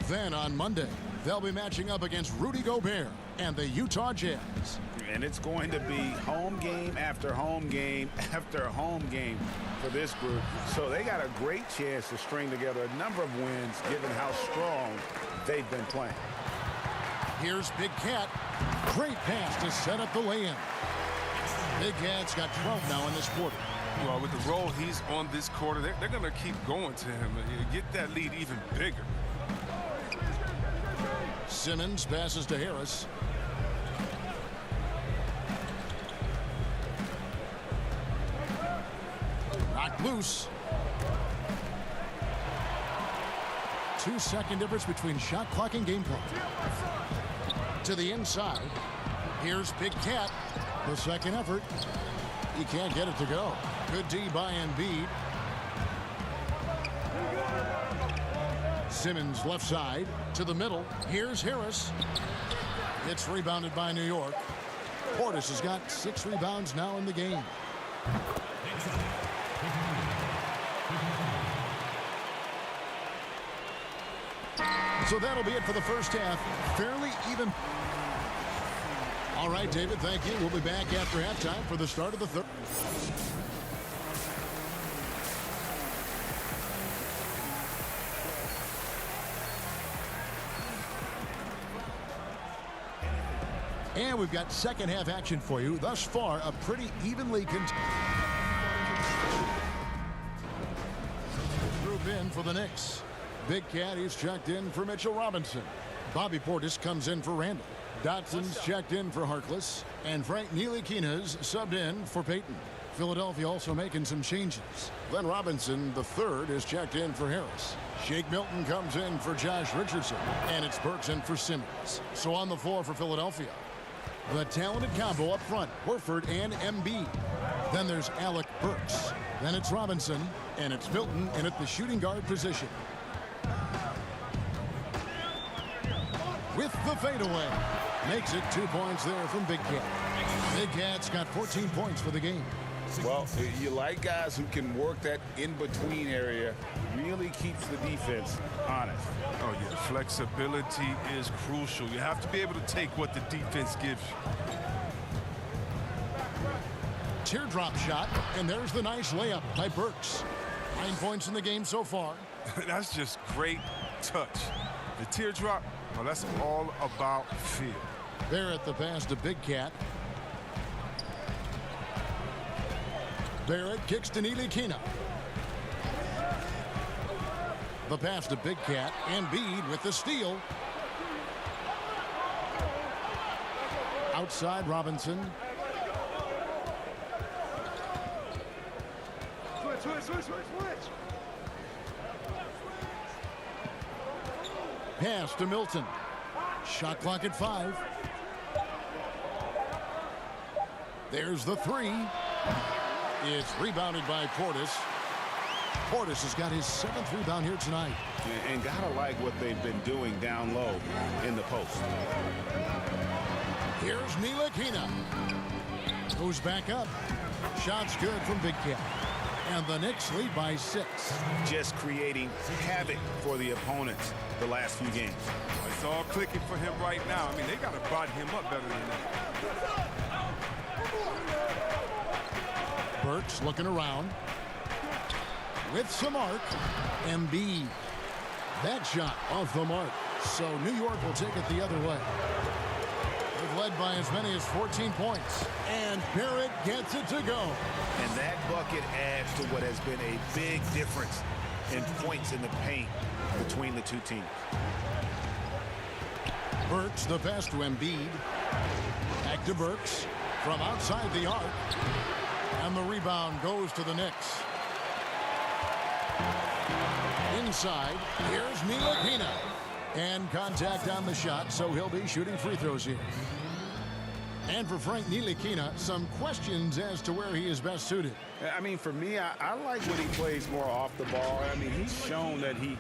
Then on Monday, they'll be matching up against Rudy Gobert and the Utah Jazz. And it's going to be home game after home game after home game for this group. So they got a great chance to string together a number of wins given how strong they've been playing. Here's Big Cat. Great pass to set up the lay-in. Big Cat's got 12 now in this quarter. Well, with the role he's on this quarter, they're going to keep going to him and get that lead even bigger. Simmons passes to Harris. Knocked loose. 2-second difference between shot clock and game clock. To the inside. Here's Big Cat. The second effort. He can't get it to go. Good D by Embiid. Simmons left side to the middle. Here's Harris. It's rebounded by New York. Portis has got 6 rebounds now in the game. So that'll be it for the first half. Fairly even. All right, David, thank you. We'll be back after halftime for the start of the third. And we've got second half action for you. Thus far, a pretty evenly group in for the Knicks. Big Cat is checked in for Mitchell Robinson. Bobby Portis comes in for Randall. Dotson's checked in for Harkless. And Frank Ntilikina's subbed in for Payton. Philadelphia also making some changes. Glenn Robinson, the third, is checked in for Harris. Shake Milton comes in for Josh Richardson. And it's Burks in for Simmons. So on the floor for Philadelphia, the talented combo up front, Horford and Embiid. Then there's Alec Burks. Then it's Robinson. And it's Milton in at the shooting guard position. With the fadeaway. Makes it 2 points there from Big Cat. Big Cat's got 14 points for the game. Well, you like guys who can work that in-between area. Really keeps the defense honest. Oh, yeah. Flexibility is crucial. You have to be able to take what the defense gives you. Teardrop shot, and there's the nice layup by Burks. 9 points in the game so far. That's just great touch. The teardrop, well, that's all about feel. Barrett the pass to Big Cat. Barrett kicks to Ntilikina. The pass to Big Cat. Embiid with the steal. Outside Robinson. Switch. Pass to Milton. Shot clock at 5. There's the three. It's rebounded by Portis. Portis has got his 7th rebound here tonight. And gotta like what they've been doing down low in the post. Here's Ntilikina. Goes back up. Shot's good from Big Cat. And the Knicks lead by 6. Just creating havoc for the opponents the last few games. It's all clicking for him right now. I mean, they got to body him up better than that. Burks looking around. With some arc. Embiid. That shot off the mark. So New York will take it the other way. They've led by as many as 14 points. And Barrett gets it to go. And that bucket adds to what has been a big difference in points in the paint between the two teams. Burks the pass to Embiid. Back to Burks from outside the arc. And the rebound goes to the Knicks. Inside, here's Ntilikina. And contact on the shot, so he'll be shooting free throws here. And for Frank Ntilikina, some questions as to where he is best suited. I mean, for me, I like when he plays more off the ball. I mean, he's shown that he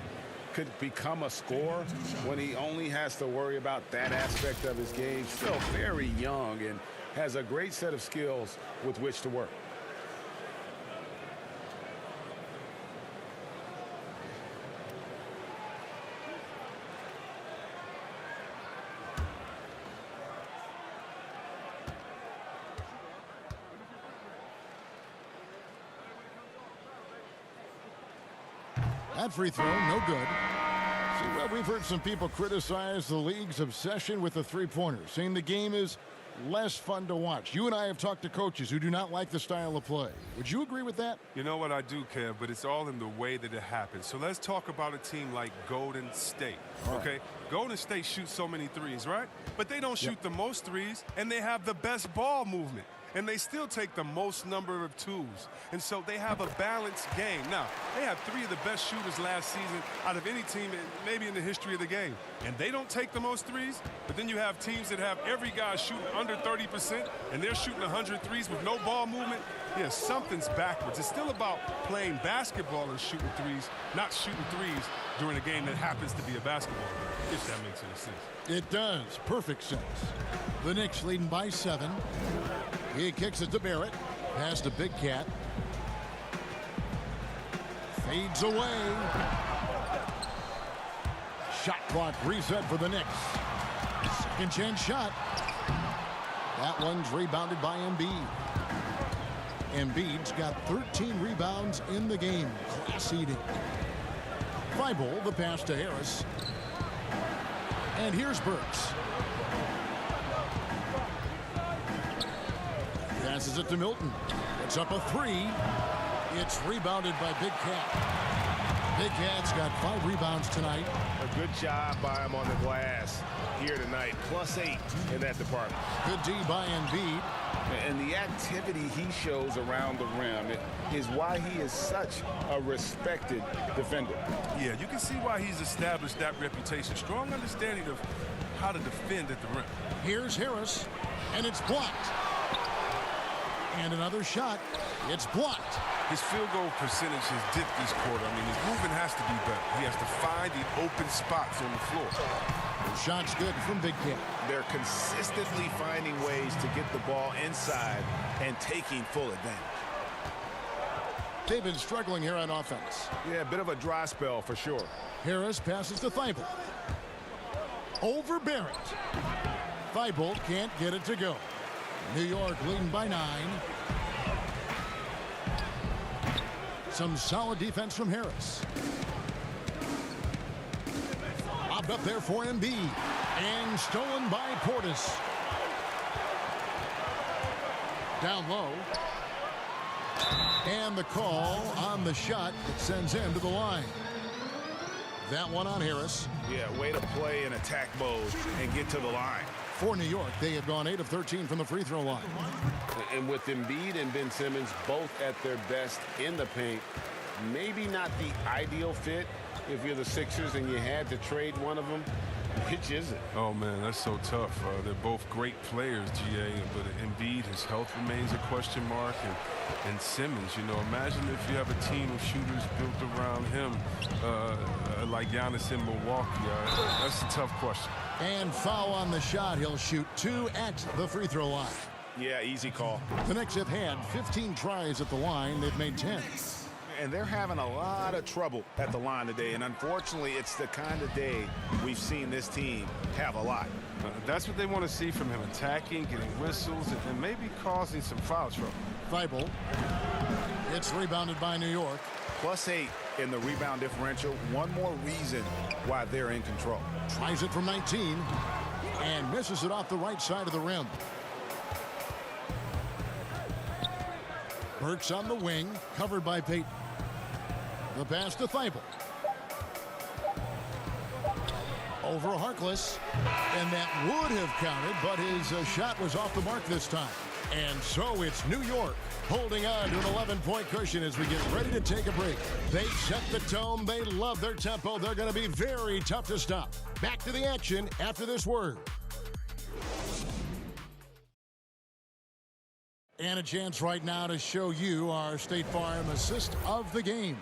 could become a scorer when he only has to worry about that aspect of his game. Still very young and has a great set of skills with which to work. That free throw, no good. See, well, we've heard some people criticize the league's obsession with the three-pointer, saying the game is less fun to watch. You and I have talked to coaches who do not like the style of play. Would you agree with that? You know what, I do, Kev, but it's all in the way that it happens. So let's talk about a team like Golden State, okay? Golden State shoots so many threes, right? But they don't shoot the most threes, and they have the best ball movement. And they still take the most number of twos. And so they have a balanced game. Now, they have 3 of the best shooters last season out of any team, maybe in the history of the game. And they don't take the most threes, but then you have teams that have every guy shooting under 30%, and they're shooting 100 threes with no ball movement. Yeah, something's backwards. It's still about playing basketball and shooting threes, not shooting threes during a game that happens to be a basketball game, if that makes any sense. It does. Perfect sense. The Knicks leading by 7. He kicks it to Barrett. Pass to Big Cat. Fades away. Shot clock reset for the Knicks. Second chance shot. That one's rebounded by Embiid. Embiid's got 13 rebounds in the game. Class eating. Thibault, the pass to Harris. And here's Burks. Passes it to Milton. It's up a three. It's rebounded by Big Cat. Big Cat's got 5 rebounds tonight. A good job by him on the glass here tonight. +8 in that department. Good D by Embiid. And the activity he shows around the rim is why he is such a respected defender. Yeah, you can see why he's established that reputation. Strong understanding of how to defend at the rim. Here's Harris, and it's blocked. And another shot. It's blocked. His field goal percentage has dipped this quarter. I mean, his movement has to be better. He has to find the open spots on the floor. The shot's good from Big Cat. They're consistently finding ways to get the ball inside and taking full advantage. They've been struggling here on offense. Yeah, a bit of a dry spell for sure. Harris passes to Thibault. Over Barrett. Thibault can't get it to go. New York leading by 9. Some solid defense from Harris. Lobbed up there for Embiid. And stolen by Portis. Down low. And the call on the shot that sends him to the line. That one on Harris. Yeah, way to play in attack mode and get to the line. For New York, they have gone 8 of 13 from the free throw line. And with Embiid and Ben Simmons both at their best in the paint, maybe not the ideal fit if you're the Sixers and you had to trade one of them. Which is it? Oh, man, that's so tough. They're both great players, GA, but Embiid, his health remains a question mark. And Simmons, you know, imagine if you have a team of shooters built around him like Giannis in Milwaukee. That's a tough question. And foul on the shot. He'll shoot 2 at the free throw line. Yeah, easy call. The Knicks have had 15 tries at the line. They've made 10. And they're having a lot of trouble at the line today. And unfortunately, it's the kind of day we've seen this team have a lot. That's what they want to see from him. Attacking, getting whistles, and maybe causing some foul trouble. Thibault. It's rebounded by New York. +8 in the rebound differential. One more reason why they're in control. Tries it from 19 and misses it off the right side of the rim. Burks on the wing, covered by Payton. The pass to Thibault. Over Harkless, and that would have counted, but his shot was off the mark this time. And so it's New York holding on to an 11-point cushion as we get ready to take a break. They set the tone. They love their tempo. They're going to be very tough to stop. Back to the action after this word. And a chance right now to show you our State Farm assist of the game.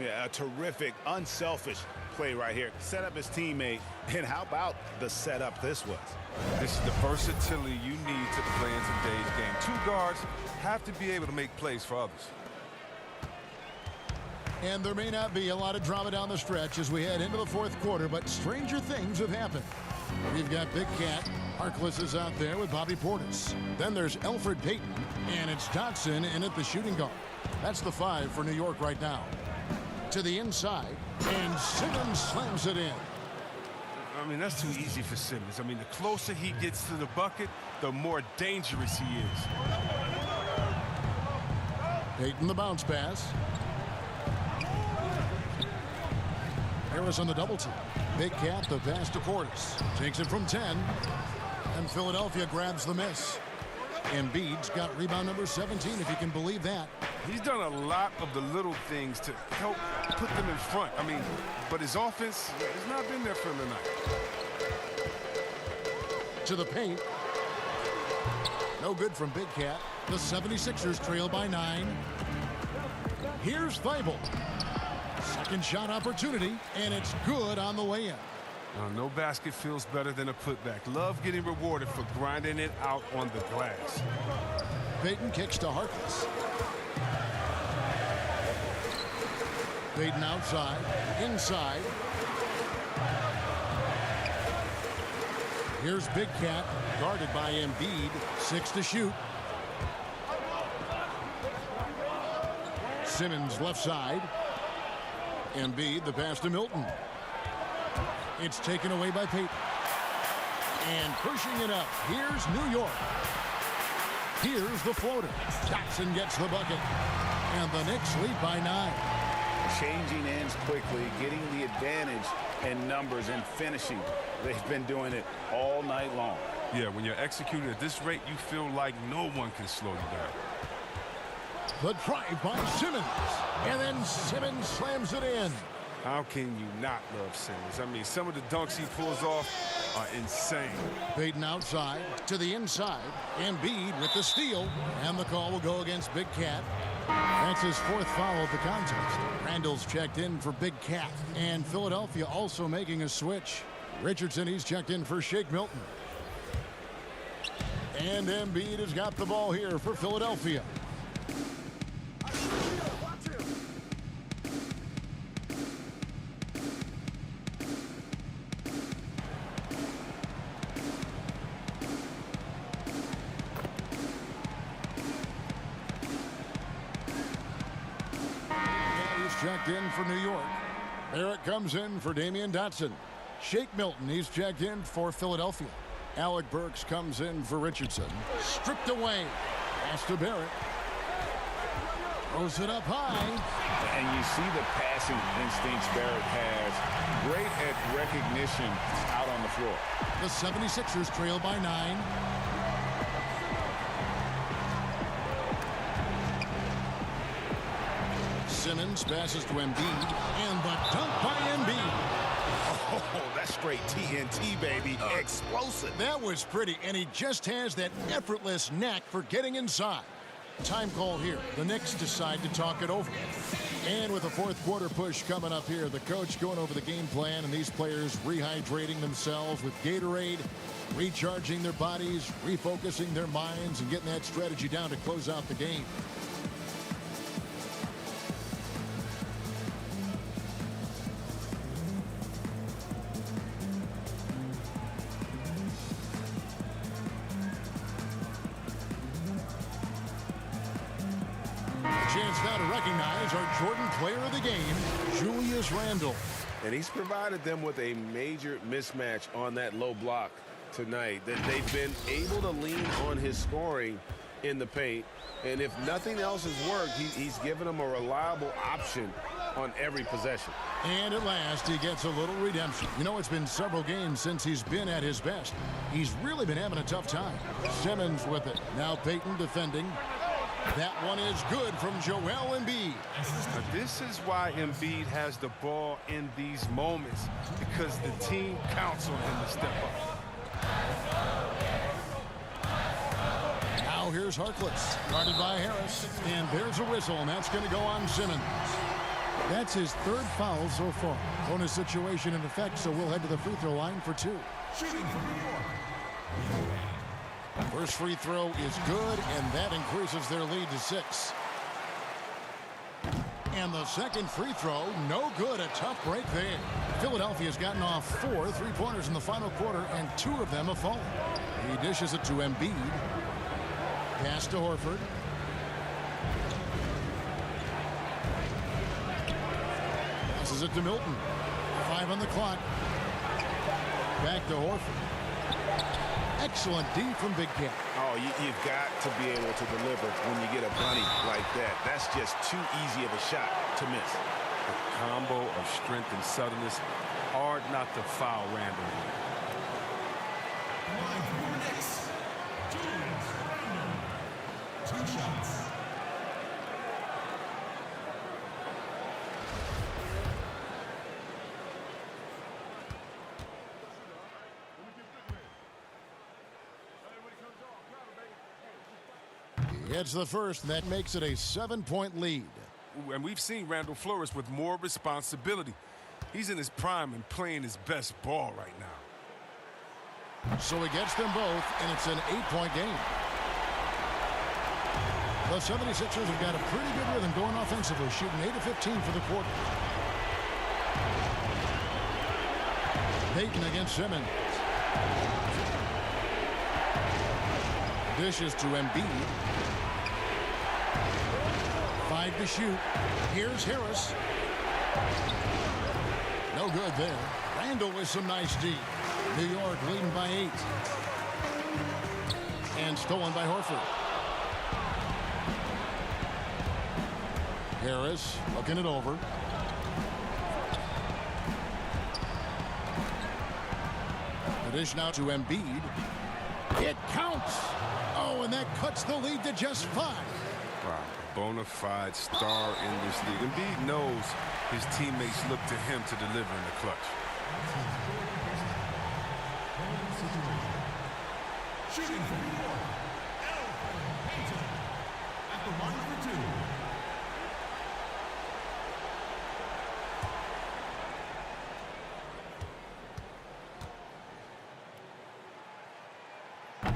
Yeah, a terrific, unselfish play right here. Set up his teammate, and how about the setup this was? This is the versatility you need to play in today's game. 2 guards have to be able to make plays for others. And there may not be a lot of drama down the stretch as we head into the 4th quarter, but stranger things have happened. We've got Big Cat. Harkless is out there with Bobby Portis. Then there's Elfrid Payton, and it's Dotson in at the shooting guard. That's the 5 for New York right now. To the inside, and Simmons slams it in. I mean, that's too easy for Simmons. I mean, the closer he gets to the bucket, the more dangerous he is. Payton the bounce pass. Harris on the double team. Big Cat, the pass to Portis. Takes it from 10. And Philadelphia grabs the miss. Embiid's got rebound number 17, if you can believe that. He's done a lot of the little things to help put them in front. I mean, but his offense has not been there for him tonight. To the paint. No good from Big Cat. The 76ers trail by 9. Here's Thibault. Second shot opportunity, and it's good on the way in. No basket feels better than a putback. Love getting rewarded for grinding it out on the glass. Payton kicks to Harkless. Payton outside, inside. Here's Big Cat, guarded by Embiid. 6 to shoot. Simmons left side. Embiid, the pass to Milton. It's taken away by Payton. And pushing it up, here's New York. Here's the floater. Dotson gets the bucket. And the Knicks lead by 9. Changing ends quickly, getting the advantage in numbers and finishing. They've been doing it all night long. Yeah, when you're executing at this rate, you feel like no one can slow you down. The drive by Simmons. And then Simmons slams it in. How can you not love Simmons? I mean, some of the dunks he pulls off are insane. Payton outside to the inside. Embiid with the steal. And the call will go against Big Cat. That's his 4th foul of the contest. Randall's checked in for Big Cat. And Philadelphia also making a switch. Richardson, he's checked in for Shake Milton. And Embiid has got the ball here for Philadelphia. Checked in for New York. Barrett comes in for Damian Dotson. Shake Milton, he's checked in for Philadelphia. Alec Burks comes in for Richardson. Stripped away. Pass to Barrett. Throws it up high. And you see the passing instincts Barrett has. Great at recognition out on the floor. The 76ers trail by 9. Simmons passes to Embiid, and the dunk by Embiid. Oh, that's straight TNT, baby. Explosive. That was pretty, and he just has that effortless knack for getting inside. Time call here. The Knicks decide to talk it over. And with a 4th quarter push coming up here, the coach going over the game plan, and these players rehydrating themselves with Gatorade, recharging their bodies, refocusing their minds, and getting that strategy down to close out the game. Chance now to recognize our Jordan player of the game, Julius Randle. And he's provided them with a major mismatch on that low block tonight. That they've been able to lean on his scoring in the paint. And if nothing else has worked, he's given them a reliable option on every possession. And at last, he gets a little redemption. You know, it's been several games since he's been at his best. He's really been having a tough time. Simmons with it. Now Payton defending. That one is good from Joel Embiid. Now, this is why Embiid has the ball in these moments, because the team counts on him to step up. Now here's Harkless, guarded by Harris, and there's a whistle, and that's going to go on Simmons. That's his 3rd foul so far. Bonus situation in effect, so we'll head to the free throw line for 2. First free throw is good, and that increases their lead to 6. And the second free throw, no good. A tough break there. Philadelphia's gotten off 4 3-pointers in the final quarter, and 2 of them have fallen. He dishes it to Embiid. Pass to Horford. Passes it to Milton. 5 on the clock. Back to Horford. Excellent D from Big Cat. Oh, you've got to be able to deliver when you get a bunny like that. That's just too easy of a shot to miss. A combo of strength and suddenness. Hard not to foul Randall. Two shots. It's the first, and that makes it a 7-point lead. And we've seen Randall flourish with more responsibility. He's in his prime and playing his best ball right now. So he gets them both, and it's an 8-point game. The 76ers have got a pretty good rhythm going offensively, shooting 8 of 15 for the quarter. Payton against Simmons. Dishes to Embiid. 5 to shoot. Here's Harris. No good there. Randall with some nice D. New York leading by 8. And stolen by Horford. Harris looking it over. The dish now to Embiid. It counts. Oh, and that cuts the lead to just 5. Wow, a bona fide star in this league. Embiid knows his teammates look to him to deliver in the clutch. Shooting for New York, at the line for 2.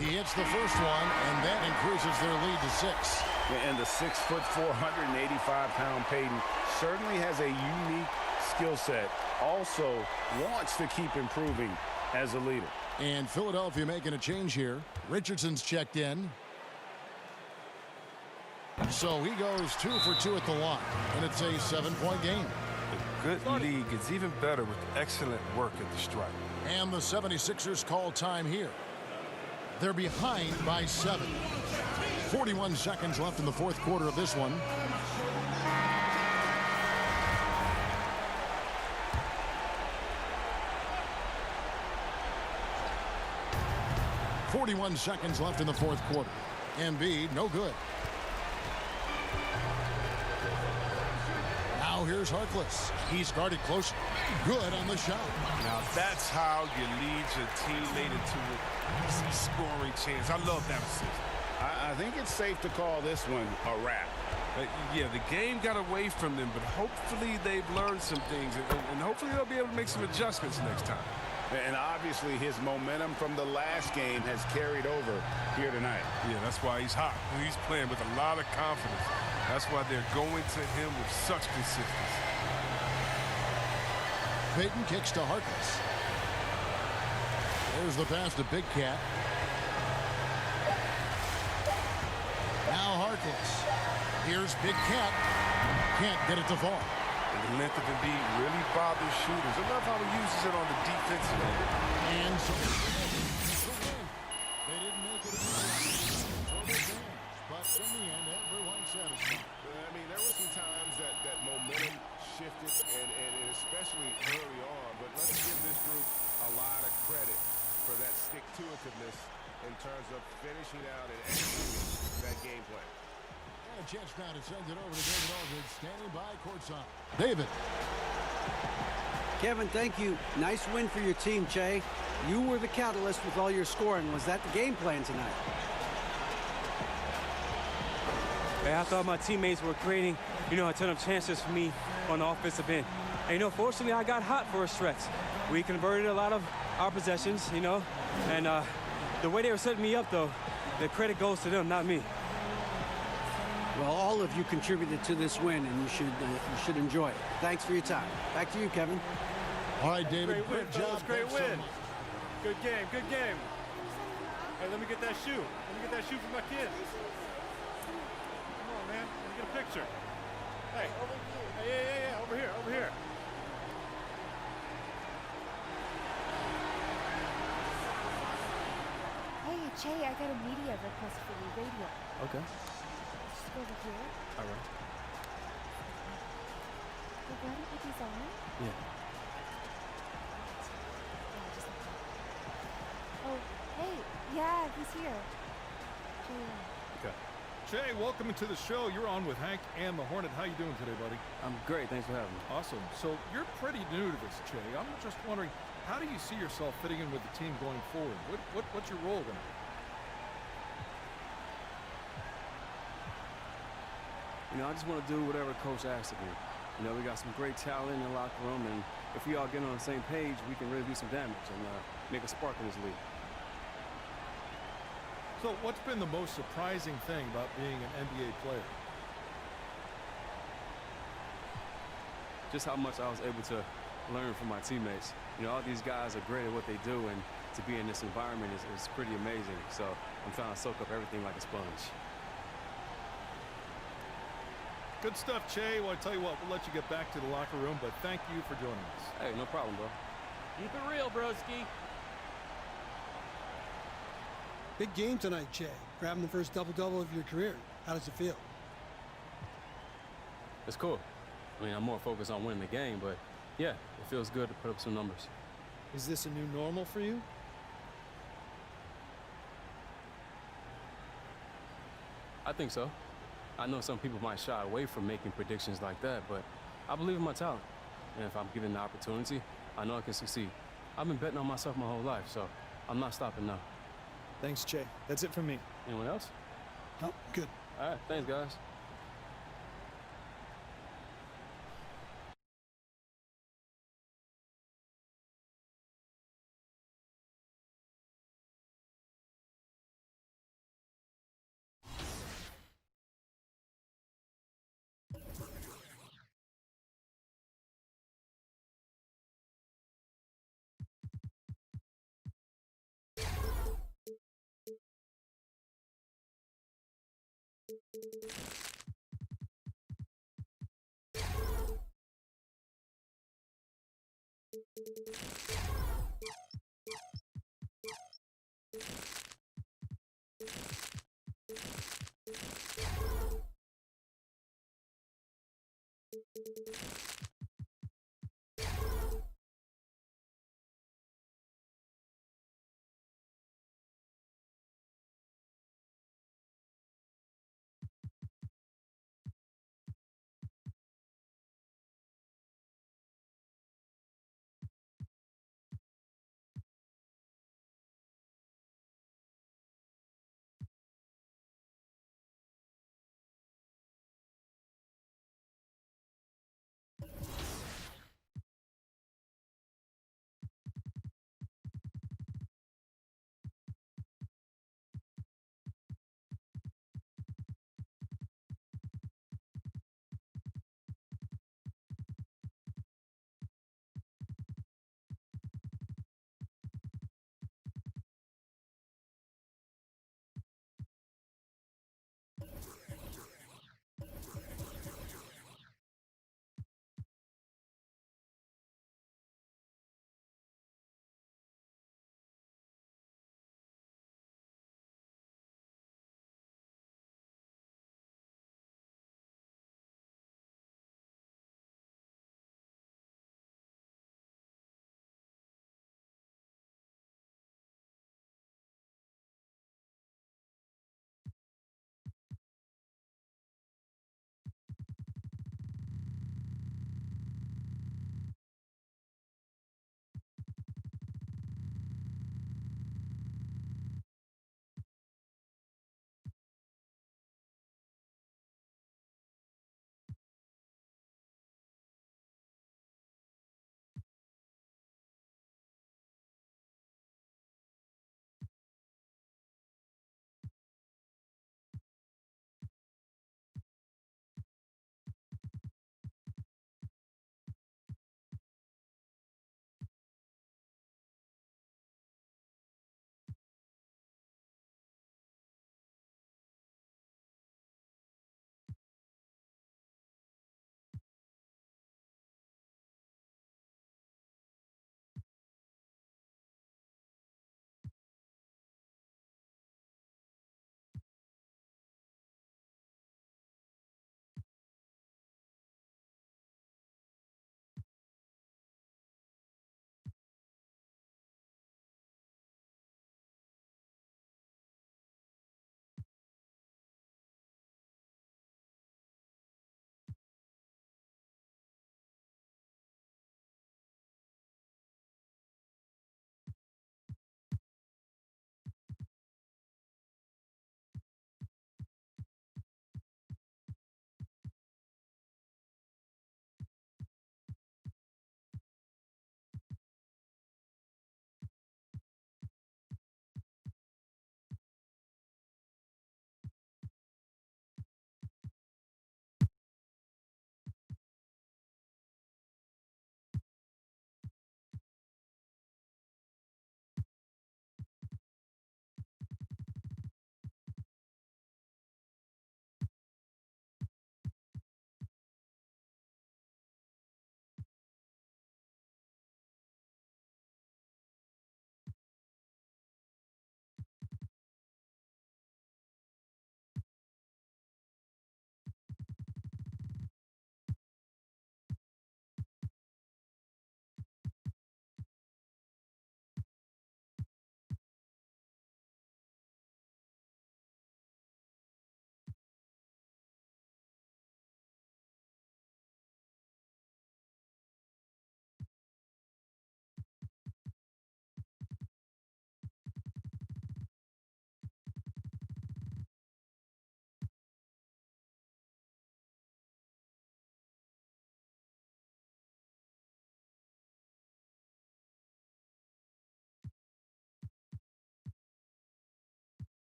He hits the first one, and that increases their lead to 6. And the 6'4", 485-pound Payton certainly has a unique skill set. Also wants to keep improving as a leader. And Philadelphia making a change here. Richardson's checked in. So he goes 2 for 2 at the line, and it's a 7-point game. A good league is even better with excellent work at the stripe. And the 76ers call time here. They're behind by 7. 41 seconds left in the fourth quarter of this one. .41 seconds left in the fourth quarter. Embiid, no good. Now here's Harkless. He's guarded close. Good on the shot. Now that's how you lead your teammate into a scoring chance. I love that assist. I think it's safe to call this one a wrap. Yeah, the game got away from them, but hopefully they've learned some things, and hopefully they'll be able to make some adjustments next time. And obviously his momentum from the last game has carried over here tonight. Yeah, that's why he's hot. He's playing with a lot of confidence. That's why they're going to him with such consistency. Payton kicks to Harkless. There's the pass to Big Cat. Now Harkless. Here's Big Cat. Can't get it to fall. The length of the beat really bothers shooters. I love how he uses it on the defensive end. And so they didn't make it but in the end, everyone's satisfied. I mean, there were some times that momentum shifted, and especially early on. But let's give this group a lot of credit for that stick-to-itiveness in terms of finishing out and executing that game plan. A chance now to send it over to David Aldridge, standing by courtside. David. Kevin, thank you. Nice win for your team, Che. You were the catalyst with all your scoring. Was that the game plan tonight? I thought my teammates were creating, a ton of chances for me on the offensive end. And, fortunately, I got hot for a stretch. We converted a lot of our possessions, and the way they were setting me up, though, the credit goes to them, not me. Well, all of you contributed to this win, and you should enjoy it. Thanks for your time. Back to you, Kevin. All right, David. Great job. Great win. Good game. Good game. Hey, let me get that shoe. Let me get that shoe for my kids. Come on, man. Let me get a picture. Hey. Hey, yeah. Over here. Over here. Hey, Che, I got a media request for you. Radio. Okay. Over here. All right. Why don't you put these on? Yeah. Oh, hey. Yeah, he's here. Okay. Che, welcome to the show. You're on with Hank and the Hornet. How you doing today, buddy? I'm great. Thanks for having me. Awesome. So you're pretty new to this, Che. I'm just wondering, how do you see yourself fitting in with the team going forward? What's your role going to be? I just want to do whatever Coach asks of me. We got some great talent in the locker room, and if we all get on the same page, we can really do some damage and make a spark in this league. So what's been the most surprising thing about being an NBA player? Just how much I was able to learn from my teammates. All these guys are great at what they do, and to be in this environment is pretty amazing. So I'm trying to soak up everything like a sponge. Good stuff, Che. Well, I tell you what, we'll let you get back to the locker room, but thank you for joining us. Hey, no problem, bro. Keep it real, broski. Big game tonight, Che. Grabbing the first double-double of your career. How does it feel? it's cool. I mean, I'm more focused on winning the game, but yeah, it feels good to put up some numbers. Is this a new normal for you? I think so. I know some people might shy away from making predictions like that, but I believe in my talent. And if I'm given the opportunity, I know I can succeed. I've been betting on myself my whole life, so I'm not stopping now. Thanks, Che. That's it from me. Anyone else? No, good. All right, thanks, guys.